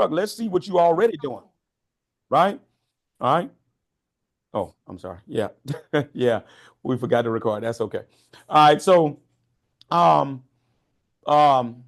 truck. Let's see what you already doing. Right? All right. Oh, I'm sorry. Yeah. Yeah. We forgot to record. That's okay. All right. So, um, um,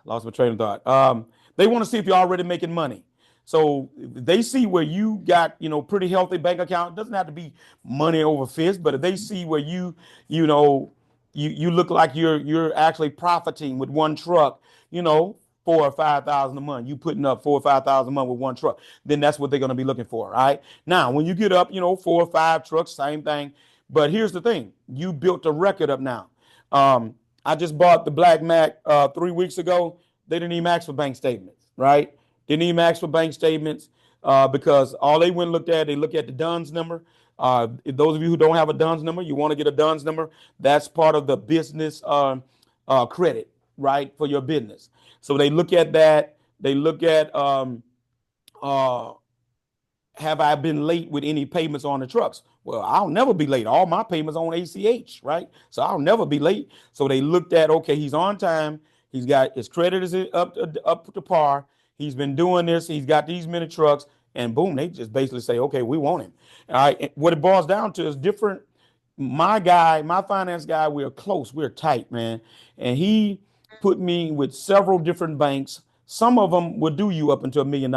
lost my train of thought. They want to see if you're already making money. So they see where you got, pretty healthy bank account. It doesn't have to be money over fist, but if they see where you know, you look like you're actually profiting with one truck, 4 or 5 thousand a month. You putting up 4 or 5 thousand a month with one truck, then that's what they're going to be looking for. Right now, when you get up, 4 or 5 trucks, same thing. But here's the thing: you built a record up now. Um, I just bought the Black Mac 3 weeks ago. They didn't even ask for bank statements, right? Didn't even ask for bank statements because all they went and looked at, they look at the DUNS number. Those of you who don't have a DUNS number, you want to get a DUNS number. That's part of the business credit, right, for your business. So they look at that. They look at uh, have I been late with any payments on the trucks? Well, I'll never be late. All my payments on ACH, right? So I'll never be late. So they looked at, okay, he's on time. He's got his credit is up to par. He's been doing this. He's got these many trucks, and boom, they just basically say, okay, we want him. All right. And what it boils down to is different. My guy, my finance guy, we're close. We're tight, man. And he put me with several different banks. Some of them will do you up until $1 million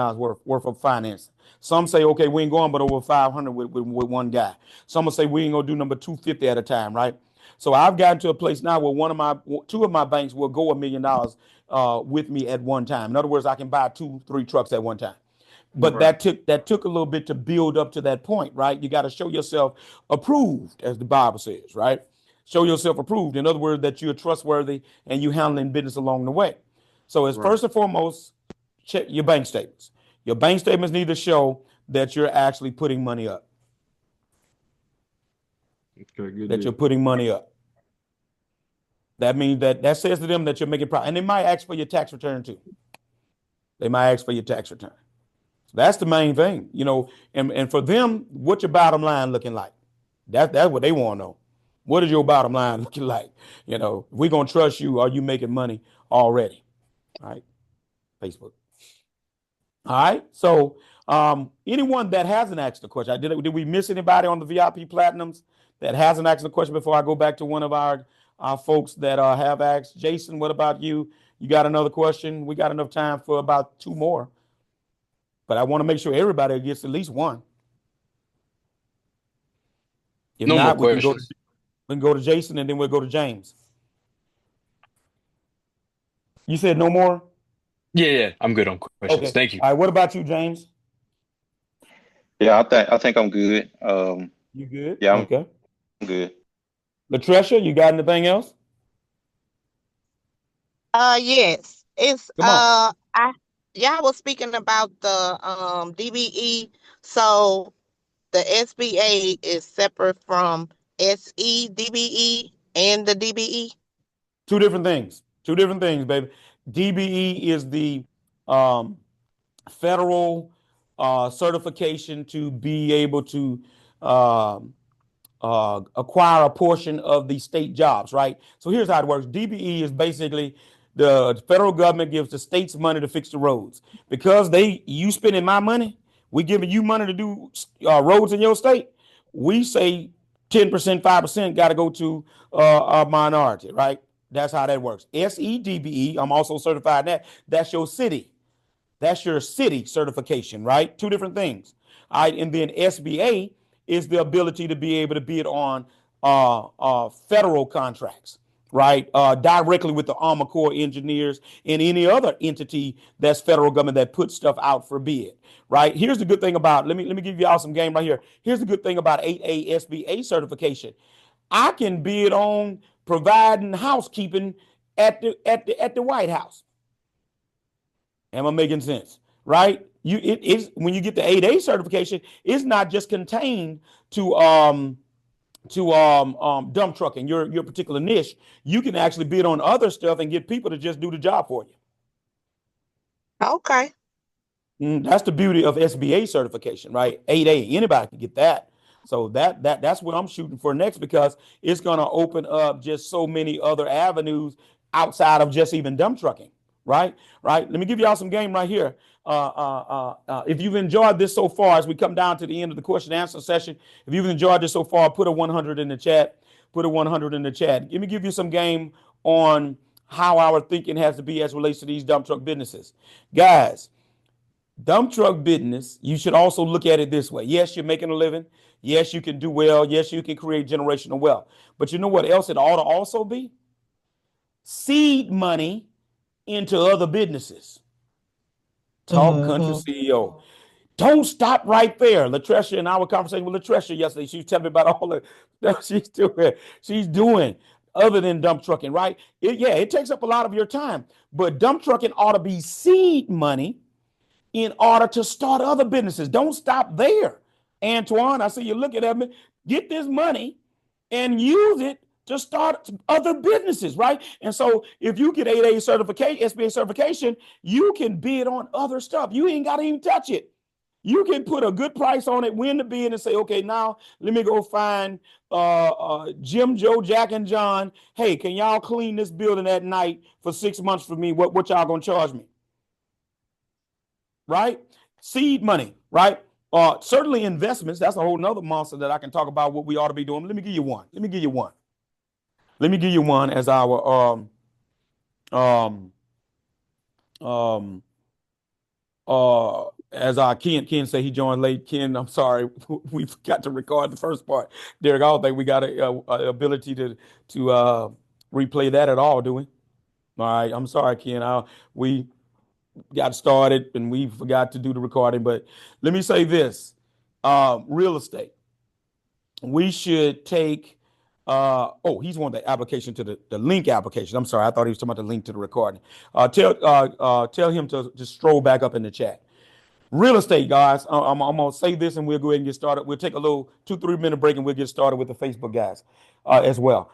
worth of financing. Some say, okay, we ain't going but over 500 with one guy. Some will say we ain't gonna do number 250 at a time, right? So I've gotten to a place now where two of my banks will go $1 million with me at one time. In other words, I can buy 2, 3 trucks at one time. But Right. that took a little bit to build up to that point, right? You got to show yourself approved, as the Bible says, right? Show yourself approved. In other words, that you're trustworthy and you handling business along the way. So as Right. first and foremost, check your bank statements. Your bank statements need to show that you're actually putting money up, Okay. Good that you're deal. putting money up. That means that says to them that you're making profit. And they might ask for your tax return too. They might ask for your tax return. That's the main thing, and for them, what's your bottom line looking like? That's what they want to know. What is your bottom line looking like? If we're gonna trust you, are you making money already? All right, Facebook. All right. So anyone that hasn't asked a question, did we miss anybody on the VIP Platinums that hasn't asked a question before I go back to one of our folks that have asked? Jason, what about you? You got another question? We got enough time for about 2 more. But I want to make sure everybody gets at least one. If No more not, questions. we can go to Jason and then we'll go to James. You said no more? Yeah, I'm good on questions. Okay. Thank you. All right. What about you, James? Yeah, I think I'm good. You good? Yeah, I'm Okay. good. Latricia, you got anything else? Yes. It's Come on. I y'all was speaking about the DBE. So the SBA is separate from SEDBE and the DBE. Two different things. Two different things, baby. DBE is the um, federal certification to be able to um, acquire a portion of the state jobs, right? So here's how it works. DBE is basically the federal government gives the states money to fix the roads because you spending my money, we giving you money to do roads in your state. We say 10%, 5% got to go to a minority, right? That's how that works. SEDBE, I'm also certified in that. That's your city. That's your city certification, right? Two different things. All right. And then SBA is the ability to be able to bid on federal contracts, right? Directly with the Army Corps engineers and any other entity that's federal government that puts stuff out for bid, right? Here's the good thing about, let me give you all some game right here. Here's the good thing about 8A SBA certification. I can bid on providing housekeeping at the White House. Am I making sense? Right? It's when you get the 8A certification, it's not just contained to dump trucking, your particular niche. You can actually bid on other stuff and get people to just do the job for you. Okay. That's the beauty of SBA certification, right? 8A, anybody can get that. So that's what I'm shooting for next because it's going to open up just so many other avenues outside of just even dump trucking, right? Right. Let me give y'all some game right here. If you've enjoyed this so far, as we come down to the end of the question and answer session, if you've enjoyed this so far, put a 100 in the chat. Put a 100 in the chat. Let me give you some game on how our thinking has to be as relates to these dump truck businesses. Guys, dump truck business, you should also look at it this way. Yes, you're making a living. Yes, you can do well. Yes, you can create generational wealth. But you know what else it ought to also be? Seed money into other businesses. Talk country CEO. Don't stop right there. Latricia and our conversation with Latricia yesterday, she was telling me about all the stuff She's doing other than dump trucking, right? It takes up a lot of your time, but dump trucking ought to be seed money in order to start other businesses. Don't stop there. Antoine, I see you looking at me. Get this money and use it to start other businesses, right? And so if you get 8A certification, SBA certification, you can bid on other stuff. You ain't got to even touch it. You can put a good price on it, win the bid, and say, okay, now let me go find Jim, Joe, Jack, and John. Hey, can y'all clean this building at night for 6 months for me? What y'all gonna charge me? Right? Seed money, right? Certainly investments. That's a whole nother monster that I can talk about what we ought to be doing. Let me give you one. Let me give you one. Let me give you one as our um um as our Ken say he joined late. Ken, I'm sorry, we forgot to record the first part. Derek, I don't think we got a ability to replay that at all, do we? All right, I'm sorry, Ken. We got started and we forgot to do the recording. But let me say this: real estate. We should take. He's on the application to the link application. I'm sorry, I thought he was talking about the link to the recording. Tell him to just stroll back up in the chat. Real estate, guys. I'm gonna say this, and we'll go ahead and get started. We'll take a little 2-3 minute break, and we'll get started with the Facebook guys as well.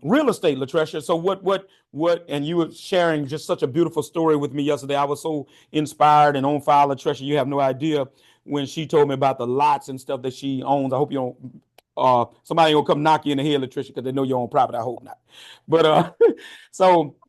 Real estate, Latricia. So what? And you were sharing just such a beautiful story with me yesterday. I was so inspired and on fire, Latricia. You have no idea when she told me about the lots and stuff that she owns. I hope you don't. Somebody will come knock you in the head, Latricia, because they know you're on property. I hope not. But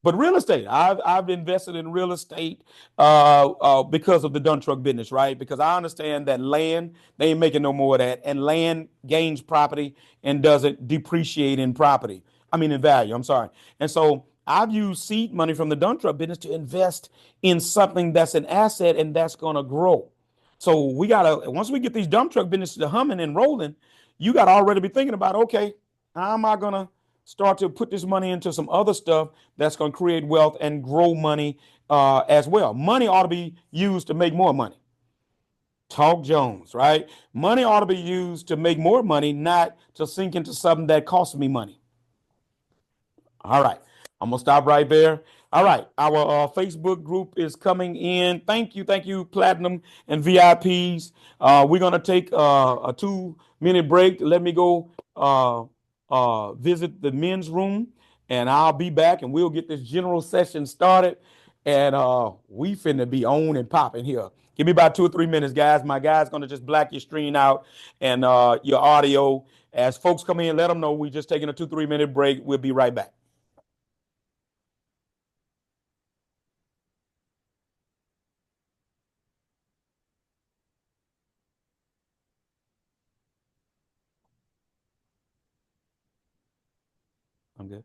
but real estate. I've invested in real estate because of the dump truck business, right? Because I understand that land, they ain't making no more of that, and land gains property and doesn't depreciate in property. I mean, in value. I'm sorry. And so I've used seed money from the dump truck business to invest in something that's an asset and that's going to grow. So we gotta once we get these dump truck businesses humming and rolling, you got to already be thinking about, okay, how am I gonna start to put this money into some other stuff that's going to create wealth and grow money as well. Money ought to be used to make more money. Talk Jones, right? Money ought to be used to make more money, not to sink into something that costs me money. All right. I'm gonna stop right there. All right, our Facebook group is coming in. Thank you, Platinum and VIPs. We're gonna take a 2 minute break. Let me go visit the men's room, and I'll be back, and we'll get this general session started. And we finna be on and popping here. Give me about 2 or 3 minutes, guys. My guy's gonna just black your screen out and your audio. As folks come in, let them know we just taking a 2-3 minute break. We'll be right back. I'm good.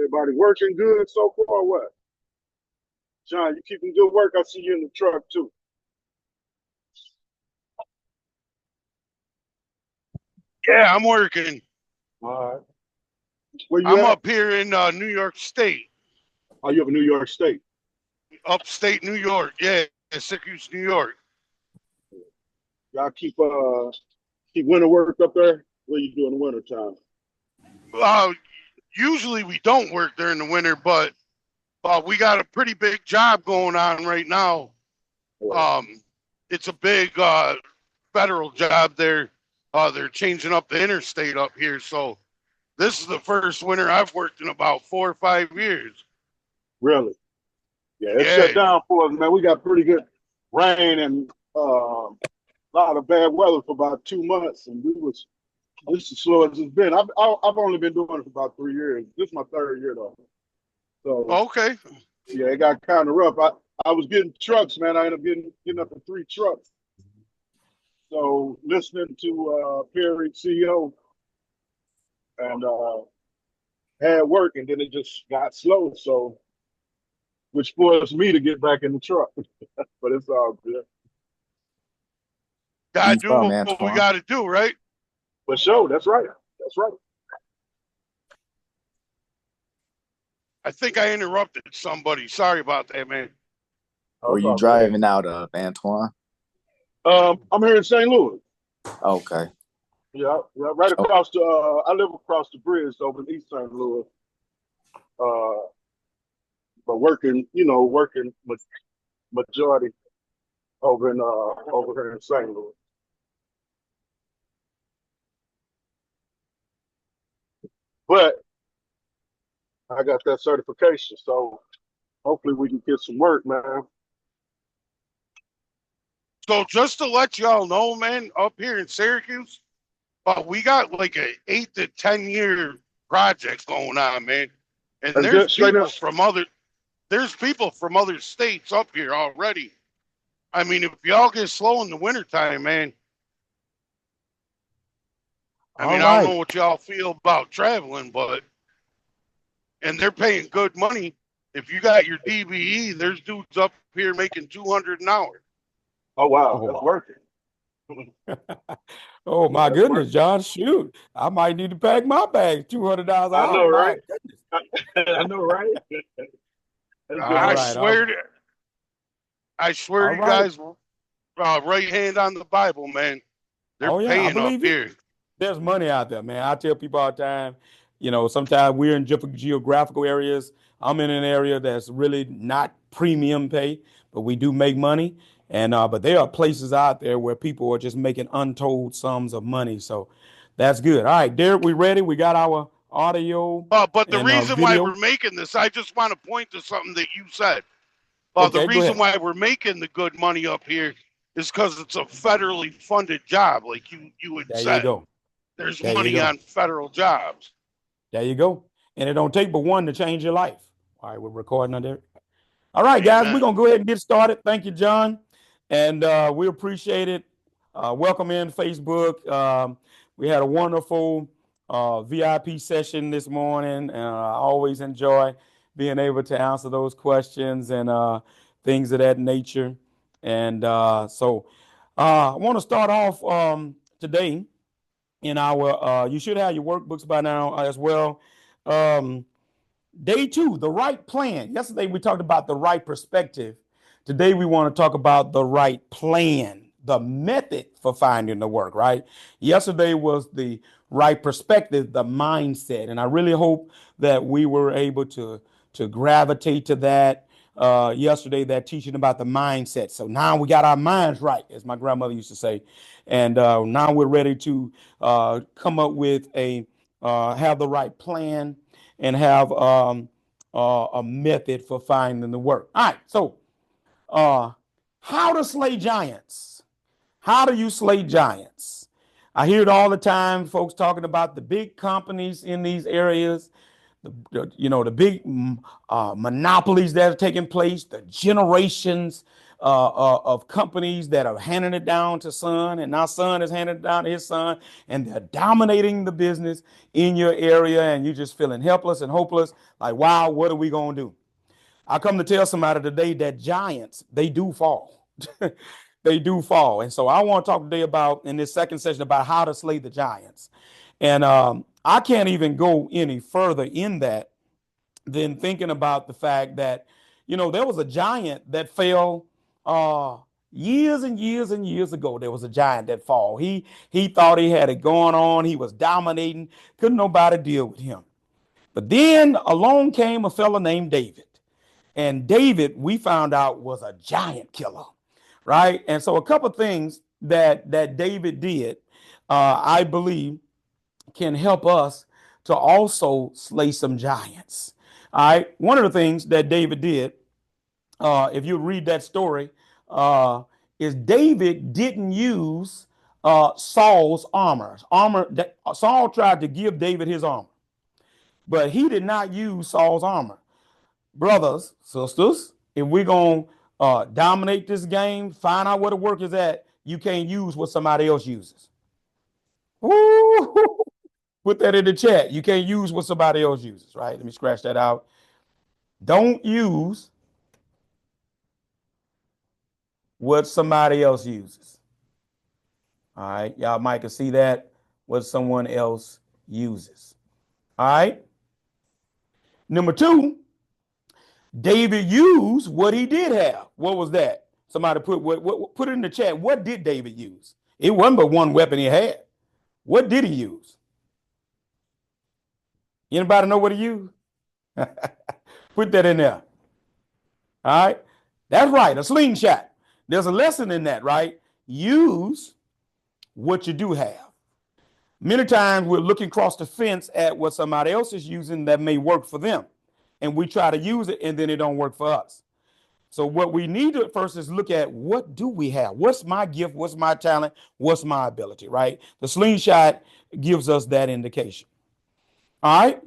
Everybody working good so far, or what? John, you keeping good work? I see you in the truck too. Yeah, I'm working. All right. Where you I'm at? up here in New York State, Oh, you up in New York State. upstate New York. Yeah, Syracuse, New York. Y'all keep winter work up there? What you do in the winter time? Usually we don't work during the winter, but we got a pretty big job going on right now. It's a big federal job there. They're changing up the interstate up here, so this is the first winter I've worked in about 4 or 5 years. Really? Yeah, it shut Yeah, down for us, man. We got pretty good rain and a lot of bad weather for about 2 months, and this is slow as it's been. I've only been doing it for about 3 years. This is my third year though. So okay. yeah, it got kind of rough. I was getting trucks, man. I ended up getting up to 3 trucks. So listening to Perry CEO and had work, and then it just got slow. So which forced me to get back in the truck. But it's all good. Gotta Ease do up, what we Antoine. gotta do, right? For sure, that's right. That's right. I think I interrupted somebody. Sorry about that, man. Were you driving out of, Antoine? I'm here in St. Louis. Okay. Yeah, right across the. I live across the bridge over in East St. Louis. But working majority over here in St. Louis. But I got that certification, so hopefully we can get some work, man. So just to let y'all know, man, up here in Syracuse, we got like a 8 to 10 year project going on, man. And That's good, straight up. there's people from other states up here already. I mean, if y'all get slow in the wintertime, man. I mean, I don't know what y'all feel about traveling, and they're paying good money. If you got your DBE, there's dudes up here making $200 an hour. Oh wow, that's working. Oh my goodness, John! Shoot, I might need to pack my bag. $200 an I hour. know, My right? goodness. I know, right? I swear All to you right. guys, right hand on the Bible, man. They're Oh yeah, I paying up believe you. here. There's money out there, man. I tell people all the time, sometimes we're in different geographical areas. I'm in an area that's really not premium pay, but we do make money. And but there are places out there where people are just making untold sums of money. So that's good. All right, Derek, we ready? We got our audio But the and reason why video. we're making this, I just want to point to something that you said. The Okay, go reason ahead. why we're making the good money up here is because it's a federally funded job, like you had There you said. go. There's There you money go. on federal jobs. There you go. And it don't take but one to change your life. All right, we're recording on there. All right, guys, we're Amen. going to go ahead and get started. Thank you, John. And we appreciate it. Welcome in Facebook. We had a wonderful VIP session this morning. And I always enjoy being able to answer those questions and things of that nature. And so I want to start off today in our, you should have your workbooks by now as well. Day 2, the right plan. Yesterday we talked about the right perspective. Today we want to talk about the right plan, the method for finding the work, right? Yesterday was the right perspective, the mindset. And I really hope that we were able to gravitate to that yesterday, that teaching about the mindset. So now we got our minds right, as my grandmother used to say. And now we're ready to come up with have the right plan and have a method for finding the work. All right, so how to slay giants. How do you slay giants? I hear it all the time, folks talking about the big companies in these areas, the big monopolies that are taking place, the generations of companies that are handing it down to son, and now son is handing it down to his son, and they're dominating the business in your area, and you're just feeling helpless and hopeless. Like, wow, what are we going to do? I come to tell somebody today that giants, they do fall. They do fall. And so I want to talk today about, in this second session, about how to slay the giants. And I can't even go any further in that than thinking about the fact that, there was a giant that fell years and years and years ago. There was a giant that fall. He thought he had it going on. He was dominating. Couldn't nobody deal with him. But then along came a fella named David. And David, we found out, was a giant killer, right? And so a couple of things that David did, I believe, can help us to also slay some giants. All right. One of the things that David did, if you read that story, is David didn't use Saul's armor. Saul tried to give David his armor, but he did not use Saul's armor. Brothers, sisters, if we're going to dominate this game, find out where the work is at, you can't use what somebody else uses. Woo! Put that in the chat. You can't use what somebody else uses, right? Let me scratch that out. Don't use what somebody else uses. All right. Y'all might can see that, what someone else uses. All right. Number two, David used what he did have. What was that? Somebody put it in the chat. What did David use? It wasn't but one weapon he had. What did he use? Anybody know what he used? Put that in there. All right. That's right. A slingshot. There's a lesson in that, right? Use what you do have. Many times we're looking across the fence at what somebody else is using that may work for them. And we try to use it and then it don't work for us. So what we need to first is look at, what do we have? What's my gift? What's my talent? What's my ability, right? The slingshot gives us that indication. All right.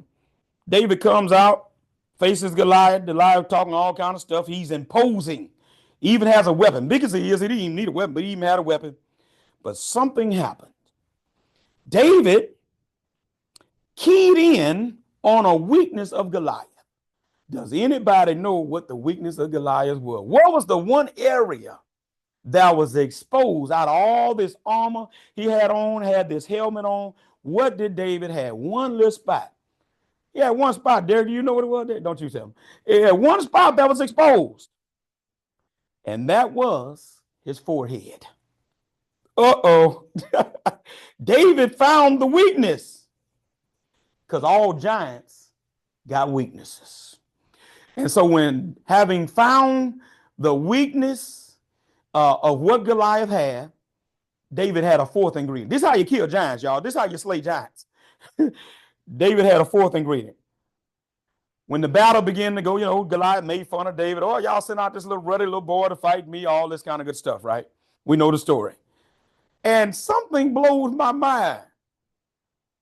David comes out, faces Goliath. Goliath talking all kind of stuff. He's imposing. He even has a weapon. Big as he is, he didn't even need a weapon, but he even had a weapon. But something happened. David keyed in on a weakness of Goliath. Does anybody know what the weakness of Goliath was? What was the one area that was exposed out of all this armor he had on, had this helmet on? What did David have? One little spot. Yeah, one spot. Derek, do you know what it was? Don't you tell me. Yeah, one spot that was exposed. And that was his forehead. Uh-oh. David found the weakness, because all giants got weaknesses. And so when having found the weakness of what Goliath had, David had a fourth ingredient. This is how you kill giants, y'all. This is how you slay giants. David had a fourth ingredient. When the battle began to go, Goliath made fun of David. Oh, y'all sent out this little ruddy little boy to fight me, all this kind of good stuff, right? We know the story. And something blows my mind.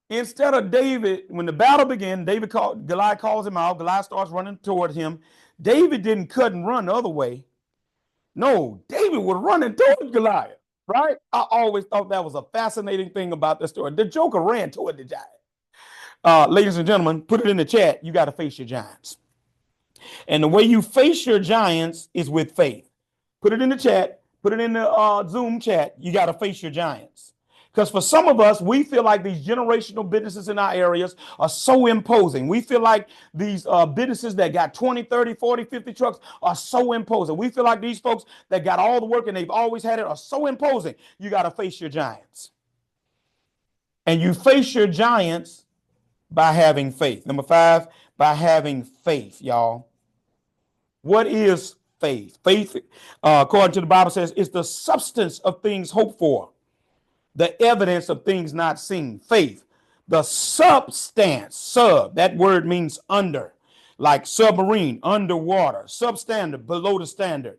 Instead of David, when the battle began, Goliath calls him out. Goliath starts running toward him. David didn't cut and run the other way. No, David was running toward Goliath, right? I always thought that was a fascinating thing about the story. The Joker ran toward the giant. Ladies and gentlemen, put it in the chat. You got to face your giants. And the way you face your giants is with faith. Put it in the chat. Put it in the Zoom chat. You got to face your giants. Because for some of us, we feel like these generational businesses in our areas are so imposing. We feel like these businesses that got 20, 30, 40, 50 trucks are so imposing. We feel like these folks that got all the work and they've always had it are so imposing. You got to face your giants. And you face your giants by having faith. Number 5, by having faith, y'all. What is faith? Faith, according to the Bible, says it's the substance of things hoped for, the evidence of things not seen. Faith, the substance, that word means under, like submarine, underwater, substandard, below the standard.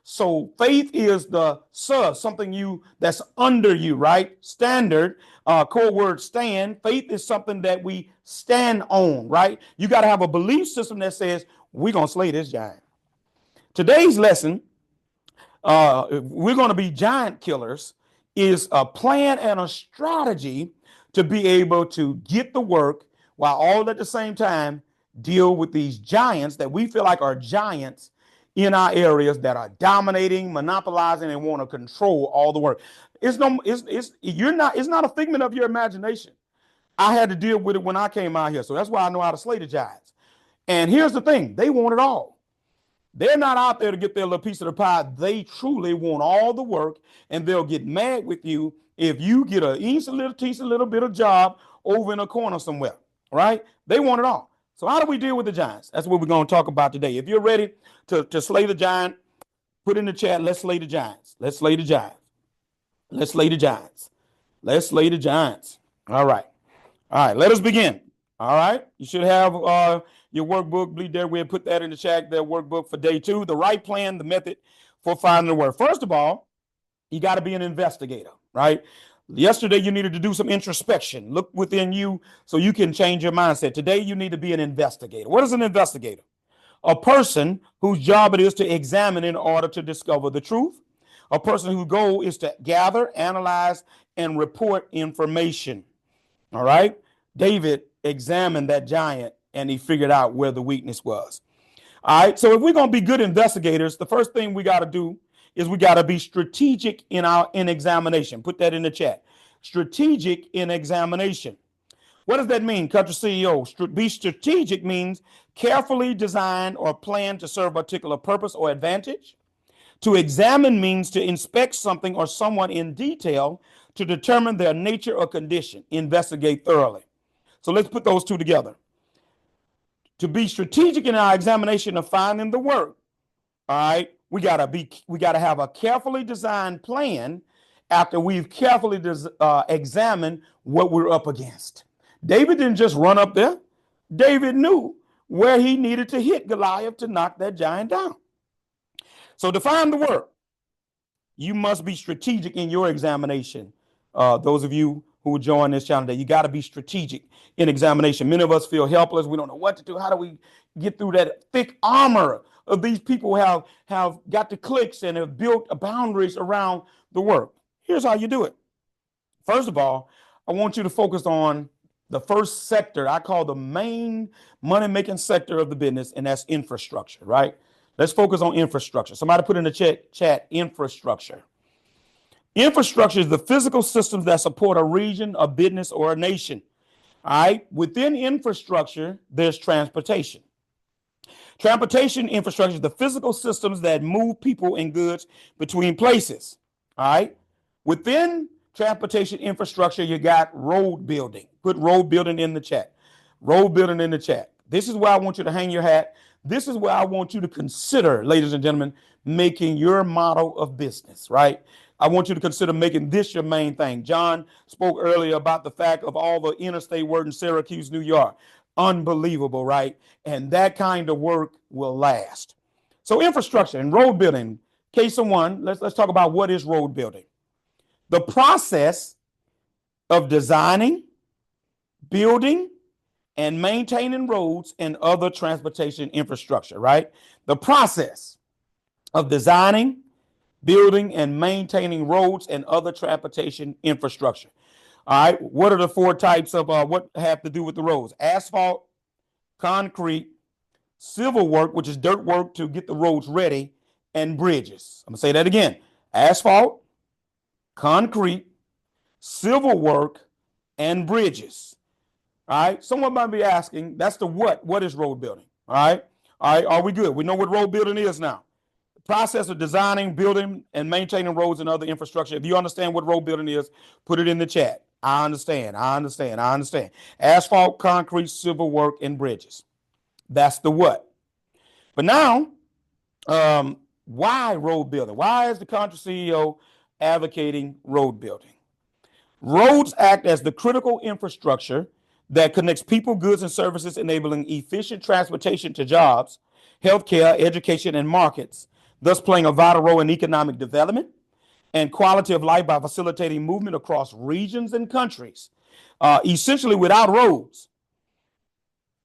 So faith is the something that's under you, right? Standard, core word stand. Faith is something that we stand on, right? You got to have a belief system that says we're gonna slay this giant. Today's lesson, we're going to be giant killers, is a plan and a strategy to be able to get the work while all at the same time deal with these giants that we feel like are giants in our areas that are dominating, monopolizing, and want to control all the work. It's not a figment of your imagination. I had to deal with it when I came out here, so that's why I know how to slay the giants. And here's the thing: they want it all. They're not out there to get their little piece of the pie. They truly want all the work, and they'll get mad with you if you get a little bit of job over in a corner somewhere, right? They want it all. So how do we deal with the giants? That's what we're going to talk about today. If you're ready to slay the giant, put in the chat, let's slay the giants. Let's slay the giants. Let's slay the giants. Let's slay the giants. All right. All right, let us begin. All right. You should have your workbook. Bleed there. We'll put that in the chat, their workbook for day 2. The right plan, the method for finding the word. First of all, you got to be an investigator, right? Yesterday, you needed to do some introspection. Look within you so you can change your mindset. Today, you need to be an investigator. What is an investigator? A person whose job it is to examine in order to discover the truth. A person whose goal is to gather, analyze, and report information. All right. David examined that giant and he figured out where the weakness was. All right. So if we're going to be good investigators, the first thing we got to do is we got to be strategic in examination. Put that in the chat. Strategic in examination. What does that mean, country CEO? Be strategic means carefully design or plan to serve a particular purpose or advantage. To examine means to inspect something or someone in detail to determine their nature or condition. Investigate thoroughly. So let's put those two together. To be strategic in our examination of finding the work, all right, we gotta have a carefully designed plan after we've carefully examined what we're up against. David didn't just run up there. David knew where he needed to hit Goliath to knock that giant down. So to find the work, you must be strategic in your examination. Those of you who join this channel today, you got to be strategic in examination. Many of us feel helpless. We don't know what to do. How do we get through that thick armor of these people who have got the clicks and have built boundaries around the work? Here's how you do it. First of all, I want you to focus on the first sector I call the main money-making sector of the business, and that's infrastructure, right? Let's focus on infrastructure. Somebody put in the chat infrastructure. Infrastructure is the physical systems that support a region, a business, or a nation. All right. Within infrastructure, there's transportation. Transportation infrastructure is the physical systems that move people and goods between places. All right. Within transportation infrastructure, you got road building. Put road building in the chat. Road building in the chat. This is where I want you to hang your hat. This is where I want you to consider, ladies and gentlemen, making your model of business, right? I want you to consider making this your main thing. John spoke earlier about the fact of all the interstate work in Syracuse, New York. Unbelievable, right? And that kind of work will last. So infrastructure and road building, case in one, let's talk about what is road building. The process of designing, building, and maintaining roads and other transportation infrastructure, right? The process of designing, building, and maintaining roads and other transportation infrastructure. All right. What are the 4 types of what have to do with the roads? Asphalt, concrete, civil work, which is dirt work to get the roads ready, and bridges. I'm going to say that again. Asphalt, concrete, civil work, and bridges. All right. Someone might be asking, that's the what? What is road building? All right. All right. Are we good? We know what road building is now. The process of designing, building, and maintaining roads and other infrastructure. If you understand what road building is, put it in the chat. I understand. Asphalt, concrete, civil work, and bridges. That's the what. But now, why road building? Why is the country CEO advocating road building? Roads act as the critical infrastructure that connects people, goods, and services, enabling efficient transportation to jobs, healthcare, education, and markets. thus playing a vital role in economic development and quality of life by facilitating movement across regions and countries. Essentially, without roads,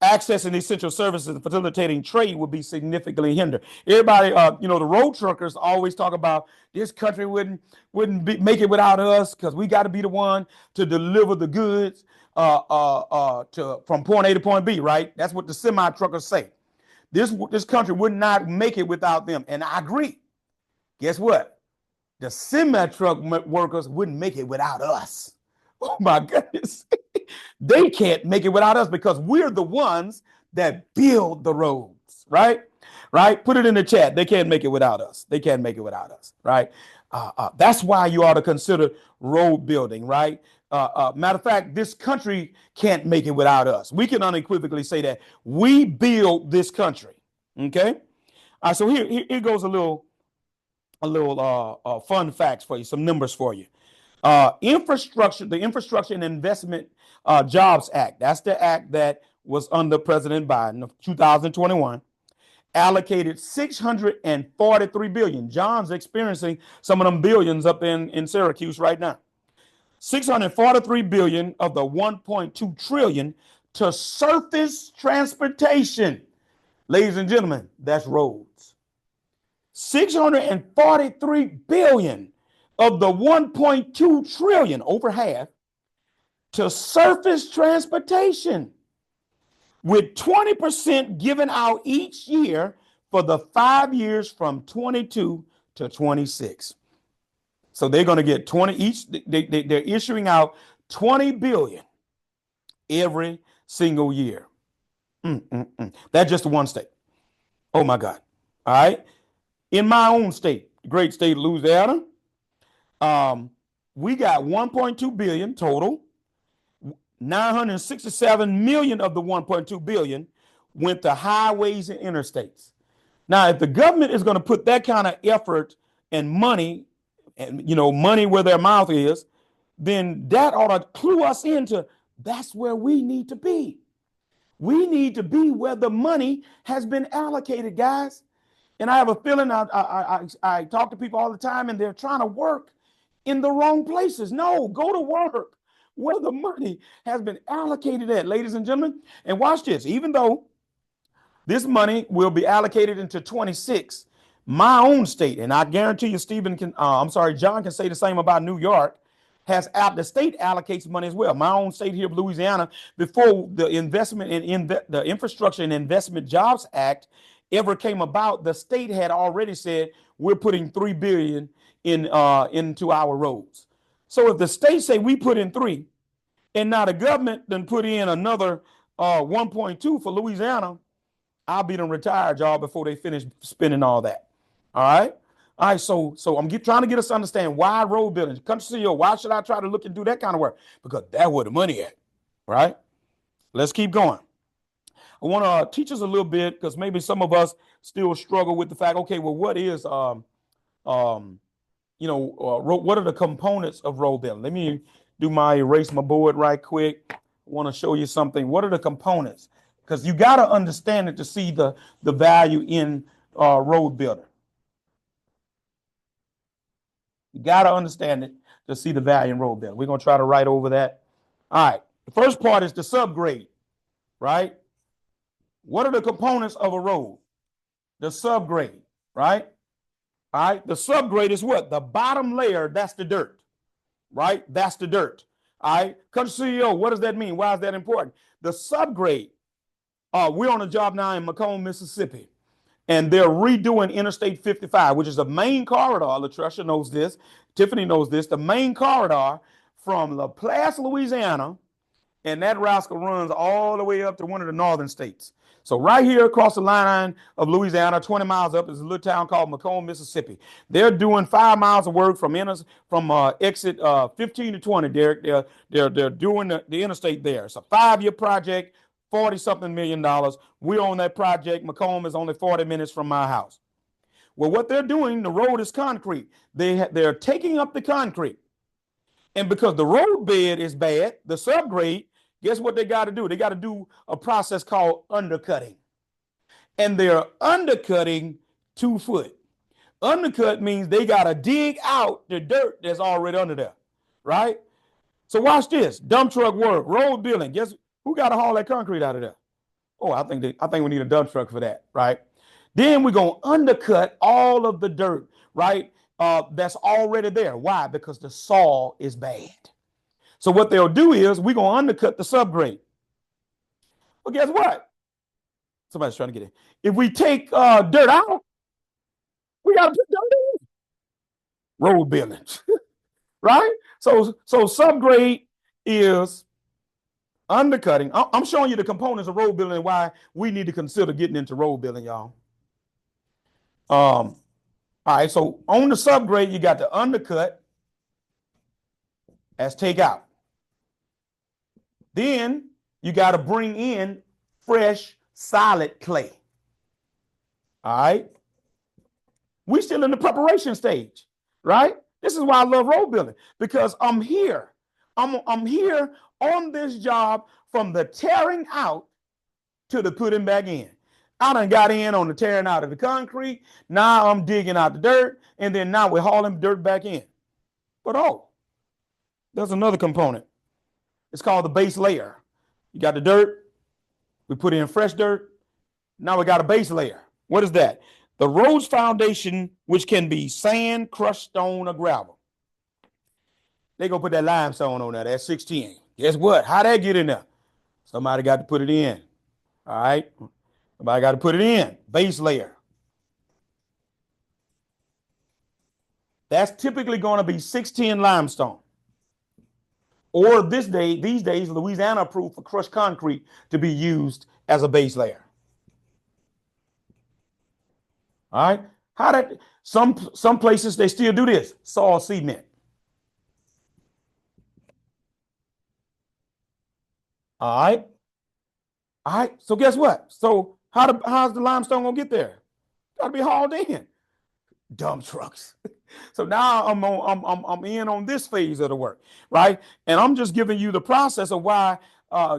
accessing essential services and facilitating trade would be significantly hindered. Everybody, the road truckers always talk about this country wouldn't make it without us because we got to be the one to deliver the goods from point A to point B. Right? That's what the semi truckers say. This country would not make it without them, and I agree. Guess what? The semi truck workers wouldn't make it without us. Oh my goodness. They can't make it without us because we're the ones that build the roads, right? Right? Put it in the chat. They can't make it without us. They can't make it without us, right? That's why you ought to consider road building, right? Matter of fact, this country can't make it without us. We can unequivocally say that we build this country. Okay. So here goes a little fun facts for you, some numbers for you. The Infrastructure and Investment Jobs Act. That's the act that was under President Biden of 2021. Allocated $643 billion. John's experiencing some of them billions up in Syracuse right now. $643 billion of the $1.2 trillion to surface transportation. Ladies and gentlemen, that's roads. $643 billion of the $1.2 trillion, over half, to surface transportation, with 20% given out each year for the 5 years from 22 to 26. So they're going to get 20 each. They're issuing out 20 billion every single year. That's just one state. Oh my God. All right. In my own state, great state of Louisiana, we got 1.2 billion total. 967 million of the 1.2 billion went to highways and interstates. Now, if the government is going to put that kind of effort and money, and money where their mouth is, then that ought to clue us into that's where we need to be. We need to be where the money has been allocated, guys. And I have a feeling I talk to people all the time and they're trying to work in the wrong places. No, go to work where the money has been allocated at, ladies and gentlemen. And watch this. Even though this money will be allocated into 26, my own state, and I guarantee you, John can say the same about New York, the state allocates money as well. My own state here of Louisiana, before the investment in the Infrastructure and Investment Jobs Act ever came about, the state had already said we're putting $3 billion into our roads. So if the state say we put in 3, and now the government then put in another 1.2 for Louisiana, I'll be done retired, y'all, before they finish spending all that. All right. All right. So I'm trying to get us to understand why road building. Country CEO, why should I try to look and do that kind of work? Because that's where the money at. Right. Let's keep going. I want to teach us a little bit because maybe some of us still struggle with the fact, okay, well, what is what are the components of road building? Let me erase my board right quick. I want to show you something. What are the components? Because you got to understand it to see the value in road building. You got to understand it to see the value in road building. We're going to try to write over that. All right. The first part is the subgrade, right? What are the components of a road? The subgrade, right? All right. The subgrade is what? The bottom layer, that's the dirt, right? That's the dirt. All right. Country CEO, what does that mean? Why is that important? The subgrade, we're on a job now in Macomb, Mississippi, and they're redoing Interstate 55, which is the main corridor. Latricia knows this. Tiffany knows this. The main corridor from LaPlace, Louisiana, and that rascal runs all the way up to one of the northern states. So right here across the line of Louisiana, 20 miles up, is a little town called Macomb, Mississippi. They're doing 5 miles of work from exit 15 to 20. They're doing the interstate there. It's a 5-year project, $40-something million. We're on that project. Macomb is only 40 minutes from my house. Well, what they're doing, the road is concrete. They're taking up the concrete. And because the road bed is bad, the subgrade, guess what they got to do? They got to do a process called undercutting. And they're undercutting 2 foot. Undercut means they got to dig out the dirt that's already under there, right? So watch this. Dump truck work, road building. Guess who got to haul that concrete out of there? Oh, I think we need a dump truck for that, right? Then we're going to undercut all of the dirt, right? That's already there. Why? Because the soil is bad. So what they'll do is we're going to undercut the subgrade. Well, guess what? Somebody's trying to get in. If we take dirt out, we got to put dirt in. Road buildings, right? So subgrade is undercutting. I'm showing you the components of road building and why we need to consider getting into road building, y'all. All right, so on the subgrade, you got the undercut as take out. Then you got to bring in fresh, solid clay. All right. We still in the preparation stage, right? This is why I love road building, because I'm here. I'm here on this job from the tearing out to the putting back in. I done got in on the tearing out of the concrete. Now I'm digging out the dirt, and then now we're hauling dirt back in. But there's another component. It's called the base layer. You got the dirt. We put in fresh dirt. Now we got a base layer. What is that? The road's foundation, which can be sand, crushed stone, or gravel. They gonna put that limestone on there. That's 16. Guess what? How'd that get in there? Somebody got to put it in. All right. Somebody got to put it in. Base layer. That's typically going to be 610 limestone. Or these days, Louisiana approved for crushed concrete to be used as a base layer. All right. Some places they still do this. Soil cement. All right. All right. So guess what? So how's the limestone gonna get there? Got to be hauled in. Dump trucks. So now I'm in on this phase of the work, right? And I'm just giving you the process of why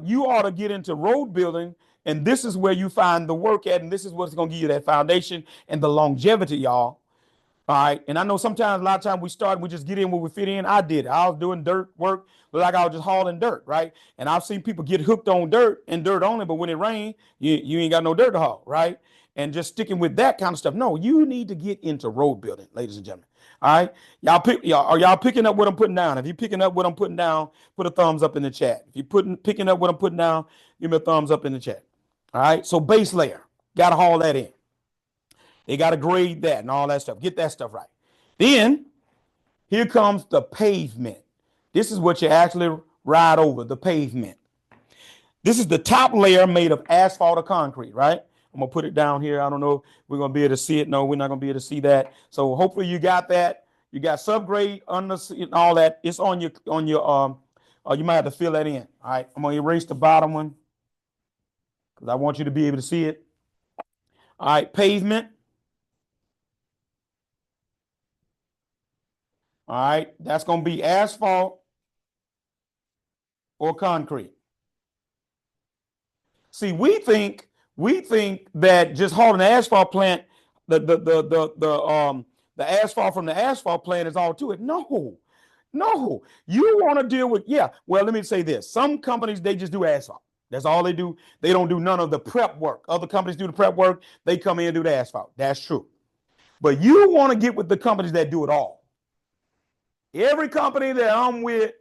you ought to get into road building, and this is where you find the work at, and this is what's gonna give you that foundation and the longevity, y'all. All right. And I know sometimes, a lot of times we start, we just get in where we fit in. I did. I was doing dirt work, but like I was just hauling dirt, right? And I've seen people get hooked on dirt and dirt only, but when it rains, you ain't got no dirt to haul, right? And just sticking with that kind of stuff. No, you need to get into road building, ladies and gentlemen. All right. Are y'all picking up what I'm putting down? If you're picking up what I'm putting down, put a thumbs up in the chat. If you're picking up what I'm putting down, give me a thumbs up in the chat. All right. So base layer, got to haul that in. They got to grade that and all that stuff. Get that stuff right. Then here comes the pavement. This is what you actually ride over, the pavement. This is the top layer made of asphalt or concrete, right? I'm going to put it down here. I don't know if we're going to be able to see it. No, we're not going to be able to see that. So hopefully you got that. You got subgrade, under, and all that. It's on your, you might have to fill that in. All right. I'm going to erase the bottom one because I want you to be able to see it. All right. Pavement. All right, that's going to be asphalt or concrete. See, we think that just hauling the asphalt plant, the asphalt from the asphalt plant is all to it. No, you want to deal with, well, let me say this. Some companies, they just do asphalt. That's all they do. They don't do none of the prep work. Other companies do the prep work. They come in and do the asphalt. That's true. But you want to get with the companies that do it all. Every company that I'm with,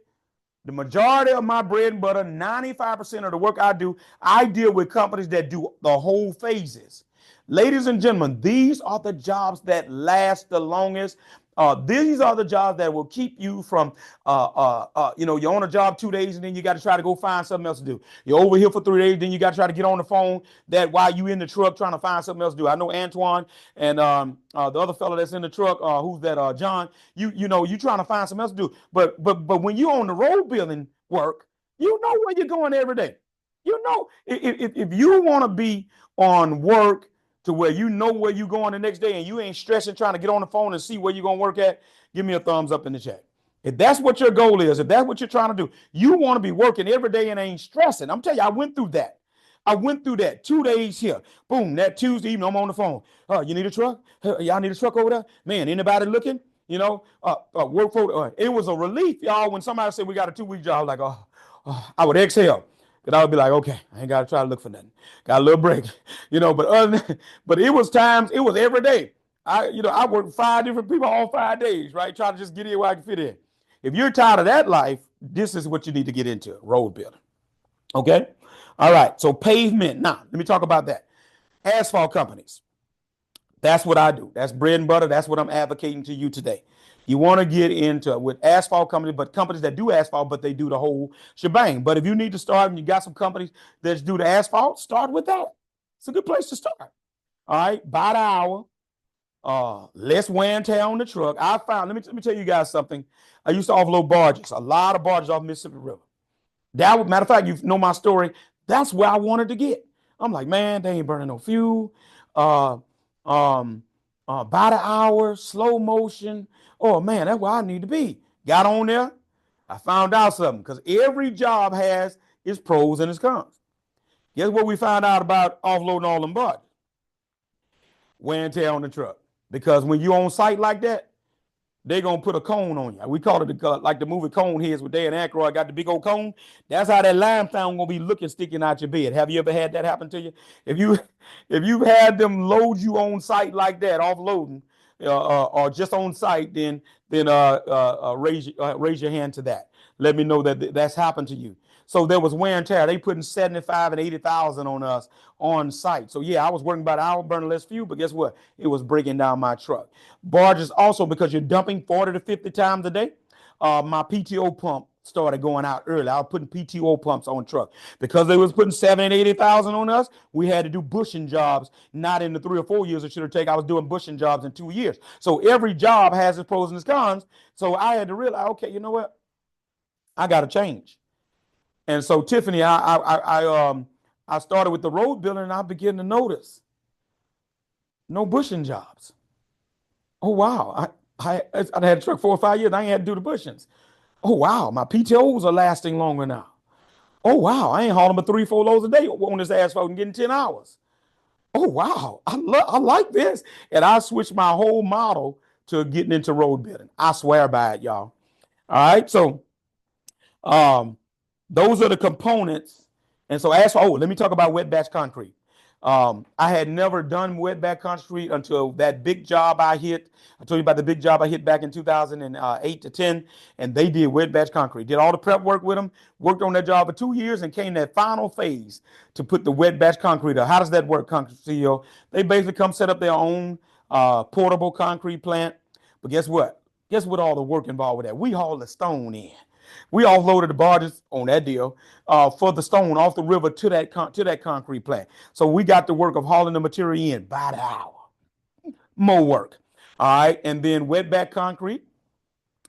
the majority of my bread and butter, 95% of the work I do, I deal with companies that do the whole phases. Ladies and gentlemen, these are the jobs that last the longest. These are the jobs that will keep you from, you're on a job 2 days and then you got to try to go find something else to do. You're over here for 3 days, then you got to try to get on the phone that while you in the truck trying to find something else to do. I know Antoine and the other fellow that's in the truck, who's that, John, you trying to find something else to do. But when you're on the road building work, you know where you're going every day. You know, if you want to be on work to where you know where you're going the next day and you ain't stressing trying to get on the phone and see where you're going to work at, give me a thumbs up in the chat. If that's what your goal is, if that's what you're trying to do, you want to be working every day and ain't stressing. I'm telling you, I went through that. I went through that 2 days here. Boom, that Tuesday evening, I'm on the phone. You need a truck? Y'all need a truck over there? Man, anybody looking? Work for it was a relief, y'all, when somebody said we got a 2-week job. Like, I would exhale. Because I would be like, okay, I ain't got to try to look for nothing. Got a little break, but other than, but it was times, it was every day. I worked 5 different people all 5 days, right? Try to just get in where I can fit in. If you're tired of that life, this is what you need to get into, road building. Okay. All right. So pavement. Now, let me talk about that. Asphalt companies. That's what I do. That's bread and butter. That's what I'm advocating to you today. You want to get into with asphalt companies, but companies that do asphalt, but they do the whole shebang. But if you need to start and you got some companies that do the asphalt, start with that. It's a good place to start. All right. By the hour. Less wear and tear on the truck. I found, let me tell you guys something. I used to offload barges, a lot of barges off Mississippi River. Matter of fact, you know my story. That's where I wanted to get. I'm like, man, they ain't burning no fuel. Uh, by the hour, slow motion. Oh man, that's where I need to be. Got on there. I found out something because every job has its pros and its cons. Guess what we found out about offloading all them barges? Wear and tear on the truck. Because when you on site like that, they're going to put a cone on you. We call it like the movie Coneheads with Dan Aykroyd got the big old cone. That's how that limestone going to be looking sticking out your bed. Have you ever had that happen to you? If you've had them load you on site like that, offloading, or just on site, then raise your hand to that. Let me know that that's happened to you. So there was wear and tear. They putting 75 and 80,000 on us on site. So yeah, I was working about an hour, burning less fuel, but guess what? It was breaking down my truck. Barges also, because you're dumping 40 to 50 times a day. My PTO pump started going out early. I was putting PTO pumps on truck because they was putting 70 and 80,000 on us. We had to do bushing jobs, not in the 3 or 4 years it should have taken. I was doing bushing jobs in 2 years. So every job has its pros and its cons. So I had to realize, okay, you know what? I got to change. And so Tiffany, I started with the road building and I began to notice no bushing jobs. Oh wow, I had a truck 4 or 5 years. I ain't had to do the bushings. Oh wow, my PTOs are lasting longer now. Oh wow, I ain't hauling but 3, 4 loads a day on this asphalt and getting 10 hours. Oh wow, I like this, and I switched my whole model to getting into road building. I swear by it, y'all. All right, so those are the components. And so let me talk about wet batch concrete. I had never done wet batch concrete until that big job I hit. I told you about the big job I hit back in 2008 to 10, and they did wet batch concrete. Did all the prep work with them, worked on that job for 2 years, and came that final phase to put the wet batch concrete up. How does that work, concrete CEO? They basically come set up their own portable concrete plant. But guess what? Guess what all the work involved with that? We haul the stone in. We offloaded the barges on that deal for the stone off the river to that concrete plant. So we got the work of hauling the material in by the hour. More work. All right. And then wetback concrete.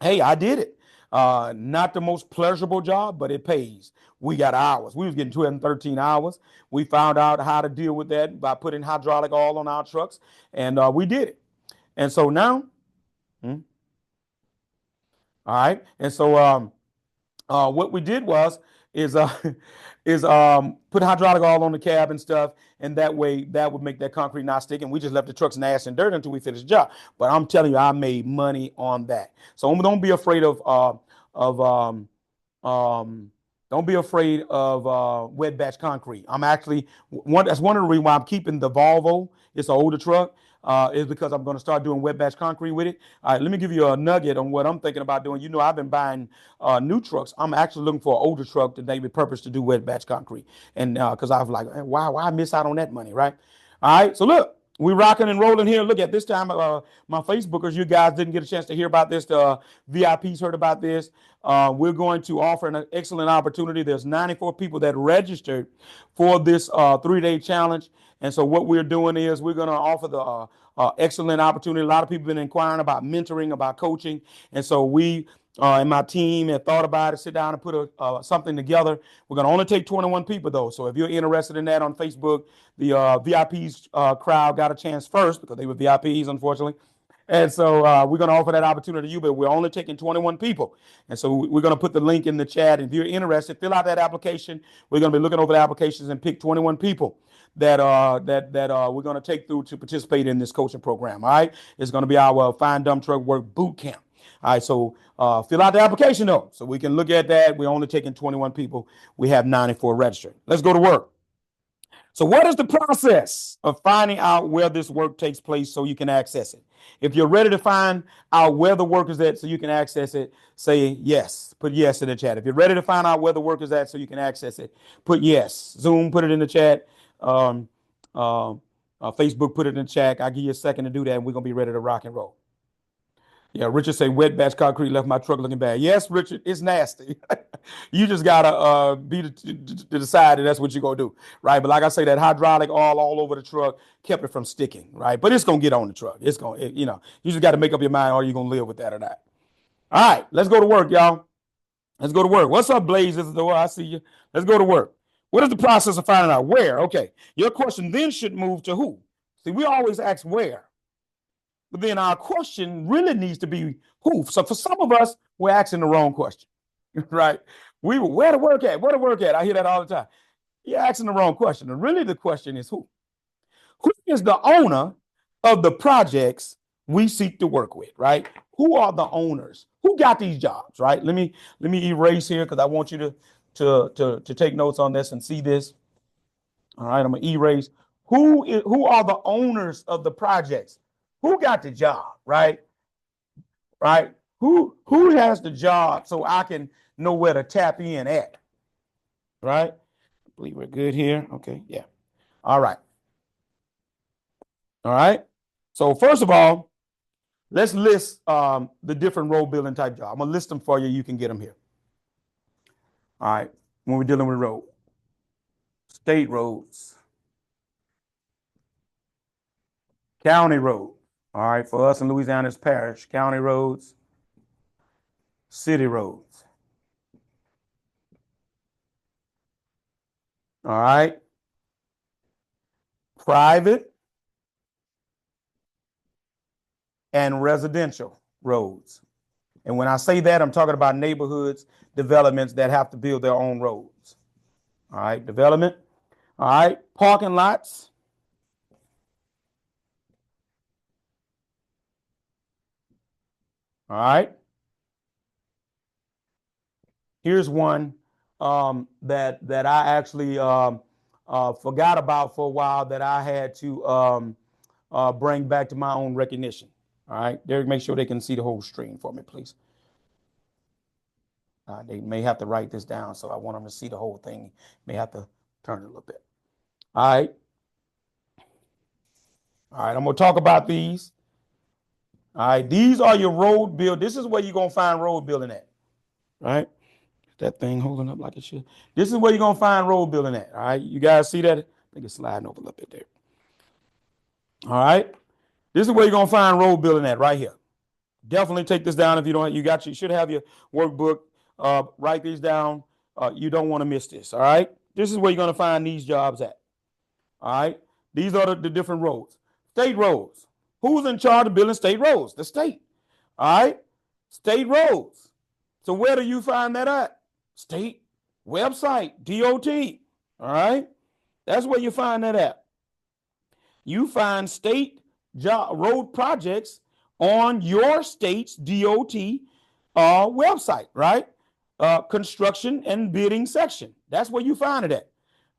Hey, I did it. Not the most pleasurable job, but it pays. We got hours. We was getting 12 and 13 hours. We found out how to deal with that by putting hydraulic oil on our trucks, and we did it. And so now, all right. And so what we did is put hydraulic oil on the cab and stuff, and that way that would make that concrete not stick. And we just left the trucks in ash and dirt until we finished the job. But I'm telling you, I made money on that. So don't be afraid of don't be afraid of wet batch concrete. I'm actually that's one of the reasons why I'm keeping the Volvo. It's an older truck. Is because I'm going to start doing wet batch concrete with it. All right, let me give you a nugget on what I'm thinking about doing. You know, I've been buying new trucks. I'm actually looking for an older truck that they purpose to do wet batch concrete. And because I was like, why I miss out on that money, right? All right, so look, we rocking and rolling here. Look at this time, my Facebookers, you guys didn't get a chance to hear about this. The VIPs heard about this. We're going to offer an excellent opportunity. There's 94 people that registered for this 3-day challenge. And so what we're doing is we're going to offer the excellent opportunity. A lot of people have been inquiring about mentoring, about coaching. And so we and my team have thought about it, sit down and put something together. We're going to only take 21 people, though. So if you're interested in that on Facebook, the VIPs crowd got a chance first because they were VIPs, unfortunately. And so we're going to offer that opportunity to you, but we're only taking 21 people. And so we're going to put the link in the chat. If you're interested, fill out that application. We're going to be looking over the applications and pick 21 people that we're going to take through to participate in this coaching program. All right. It's going to be our Fine Dump Truck Work Boot Camp. All right. So fill out the application, though, so we can look at that. We're only taking 21 people. We have 94 registered. Let's go to work. So what is the process of finding out where this work takes place so you can access it? If you're ready to find out where the work is at so you can access it, say yes. Put yes in the chat. If you're ready to find out where the work is at so you can access it, put yes. Zoom, put it in the chat. Facebook, put it in the chat. I'll give you a second to do that, and we're going to be ready to rock and roll. Yeah, Richard say wet batch concrete left my truck looking bad. Yes, Richard, it's nasty. You just gotta to decide that that's what you're gonna do, right? But like I say, that hydraulic all over the truck kept it from sticking, right? But it's gonna get on the truck. It's gonna, you just got to make up your mind, are you gonna live with that or not? All right, let's go to work, y'all. Let's go to work. What's up, Blaze? This is the way I see you. Let's go to work. What is the process of finding out where? Okay, your question then should move to who. See, we always ask where. But then our question really needs to be who. So for some of us, we're asking the wrong question, right? Where to work at? Where to work at? I hear that all the time. You're asking the wrong question. And really the question is who? Who is the owner of the projects we seek to work with, right? Who are the owners? Who got these jobs, right? Let me erase here because I want you to take notes on this and see this. All right, I'm gonna erase. Who are the owners of the projects? Who got the job, right? Right? Who has the job so I can know where to tap in at, right? I believe we're good here. Okay, yeah. All right. All right. So first of all, let's list the different road building type jobs. I'm gonna list them for you. You can get them here. All right. When we're dealing with road, state roads, county road. All right, for us in Louisiana, it's parish, county roads, city roads. All right. Private and residential roads. And when I say that, I'm talking about neighborhoods, developments that have to build their own roads. All right, development. All right, parking lots. All right. Here's one that I actually forgot about for a while that I had to bring back to my own recognition. All right, Derek, make sure they can see the whole screen for me, please. They may have to write this down, so I want them to see the whole thing. May have to turn it a little bit. All right. All right, I'm going to talk about these. All right, these are your road build. This is where you're going to find road building at. All right. That thing holding up like it should. This is where you're going to find road building at. All right. You guys see that? I think it's sliding over a little bit there. All right. This is where you're going to find road building at right here. Definitely take this down if you don't. You should have your workbook. Write these down. You don't want to miss this. All right. This is where you're going to find these jobs at. All right. These are the different roads. State roads. Who's in charge of building state roads? The state. All right. State roads. So where do you find that at? State website, DOT. All right. That's where you find that at. You find state road projects on your state's DOT website, right? Construction and bidding section. That's where you find it at.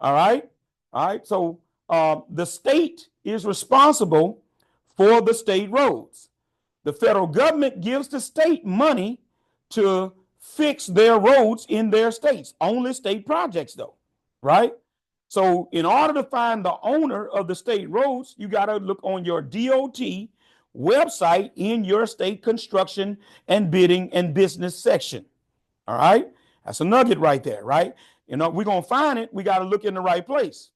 All right. All right. So the state is responsible for the state roads. The federal government gives the state money to fix their roads in their states. Only state projects, though, right? So in order to find the owner of the state roads, you got to look on your DOT website in your state construction and bidding and business section. All right. That's a nugget right there, right? We're going to find it. We got to look in the right place.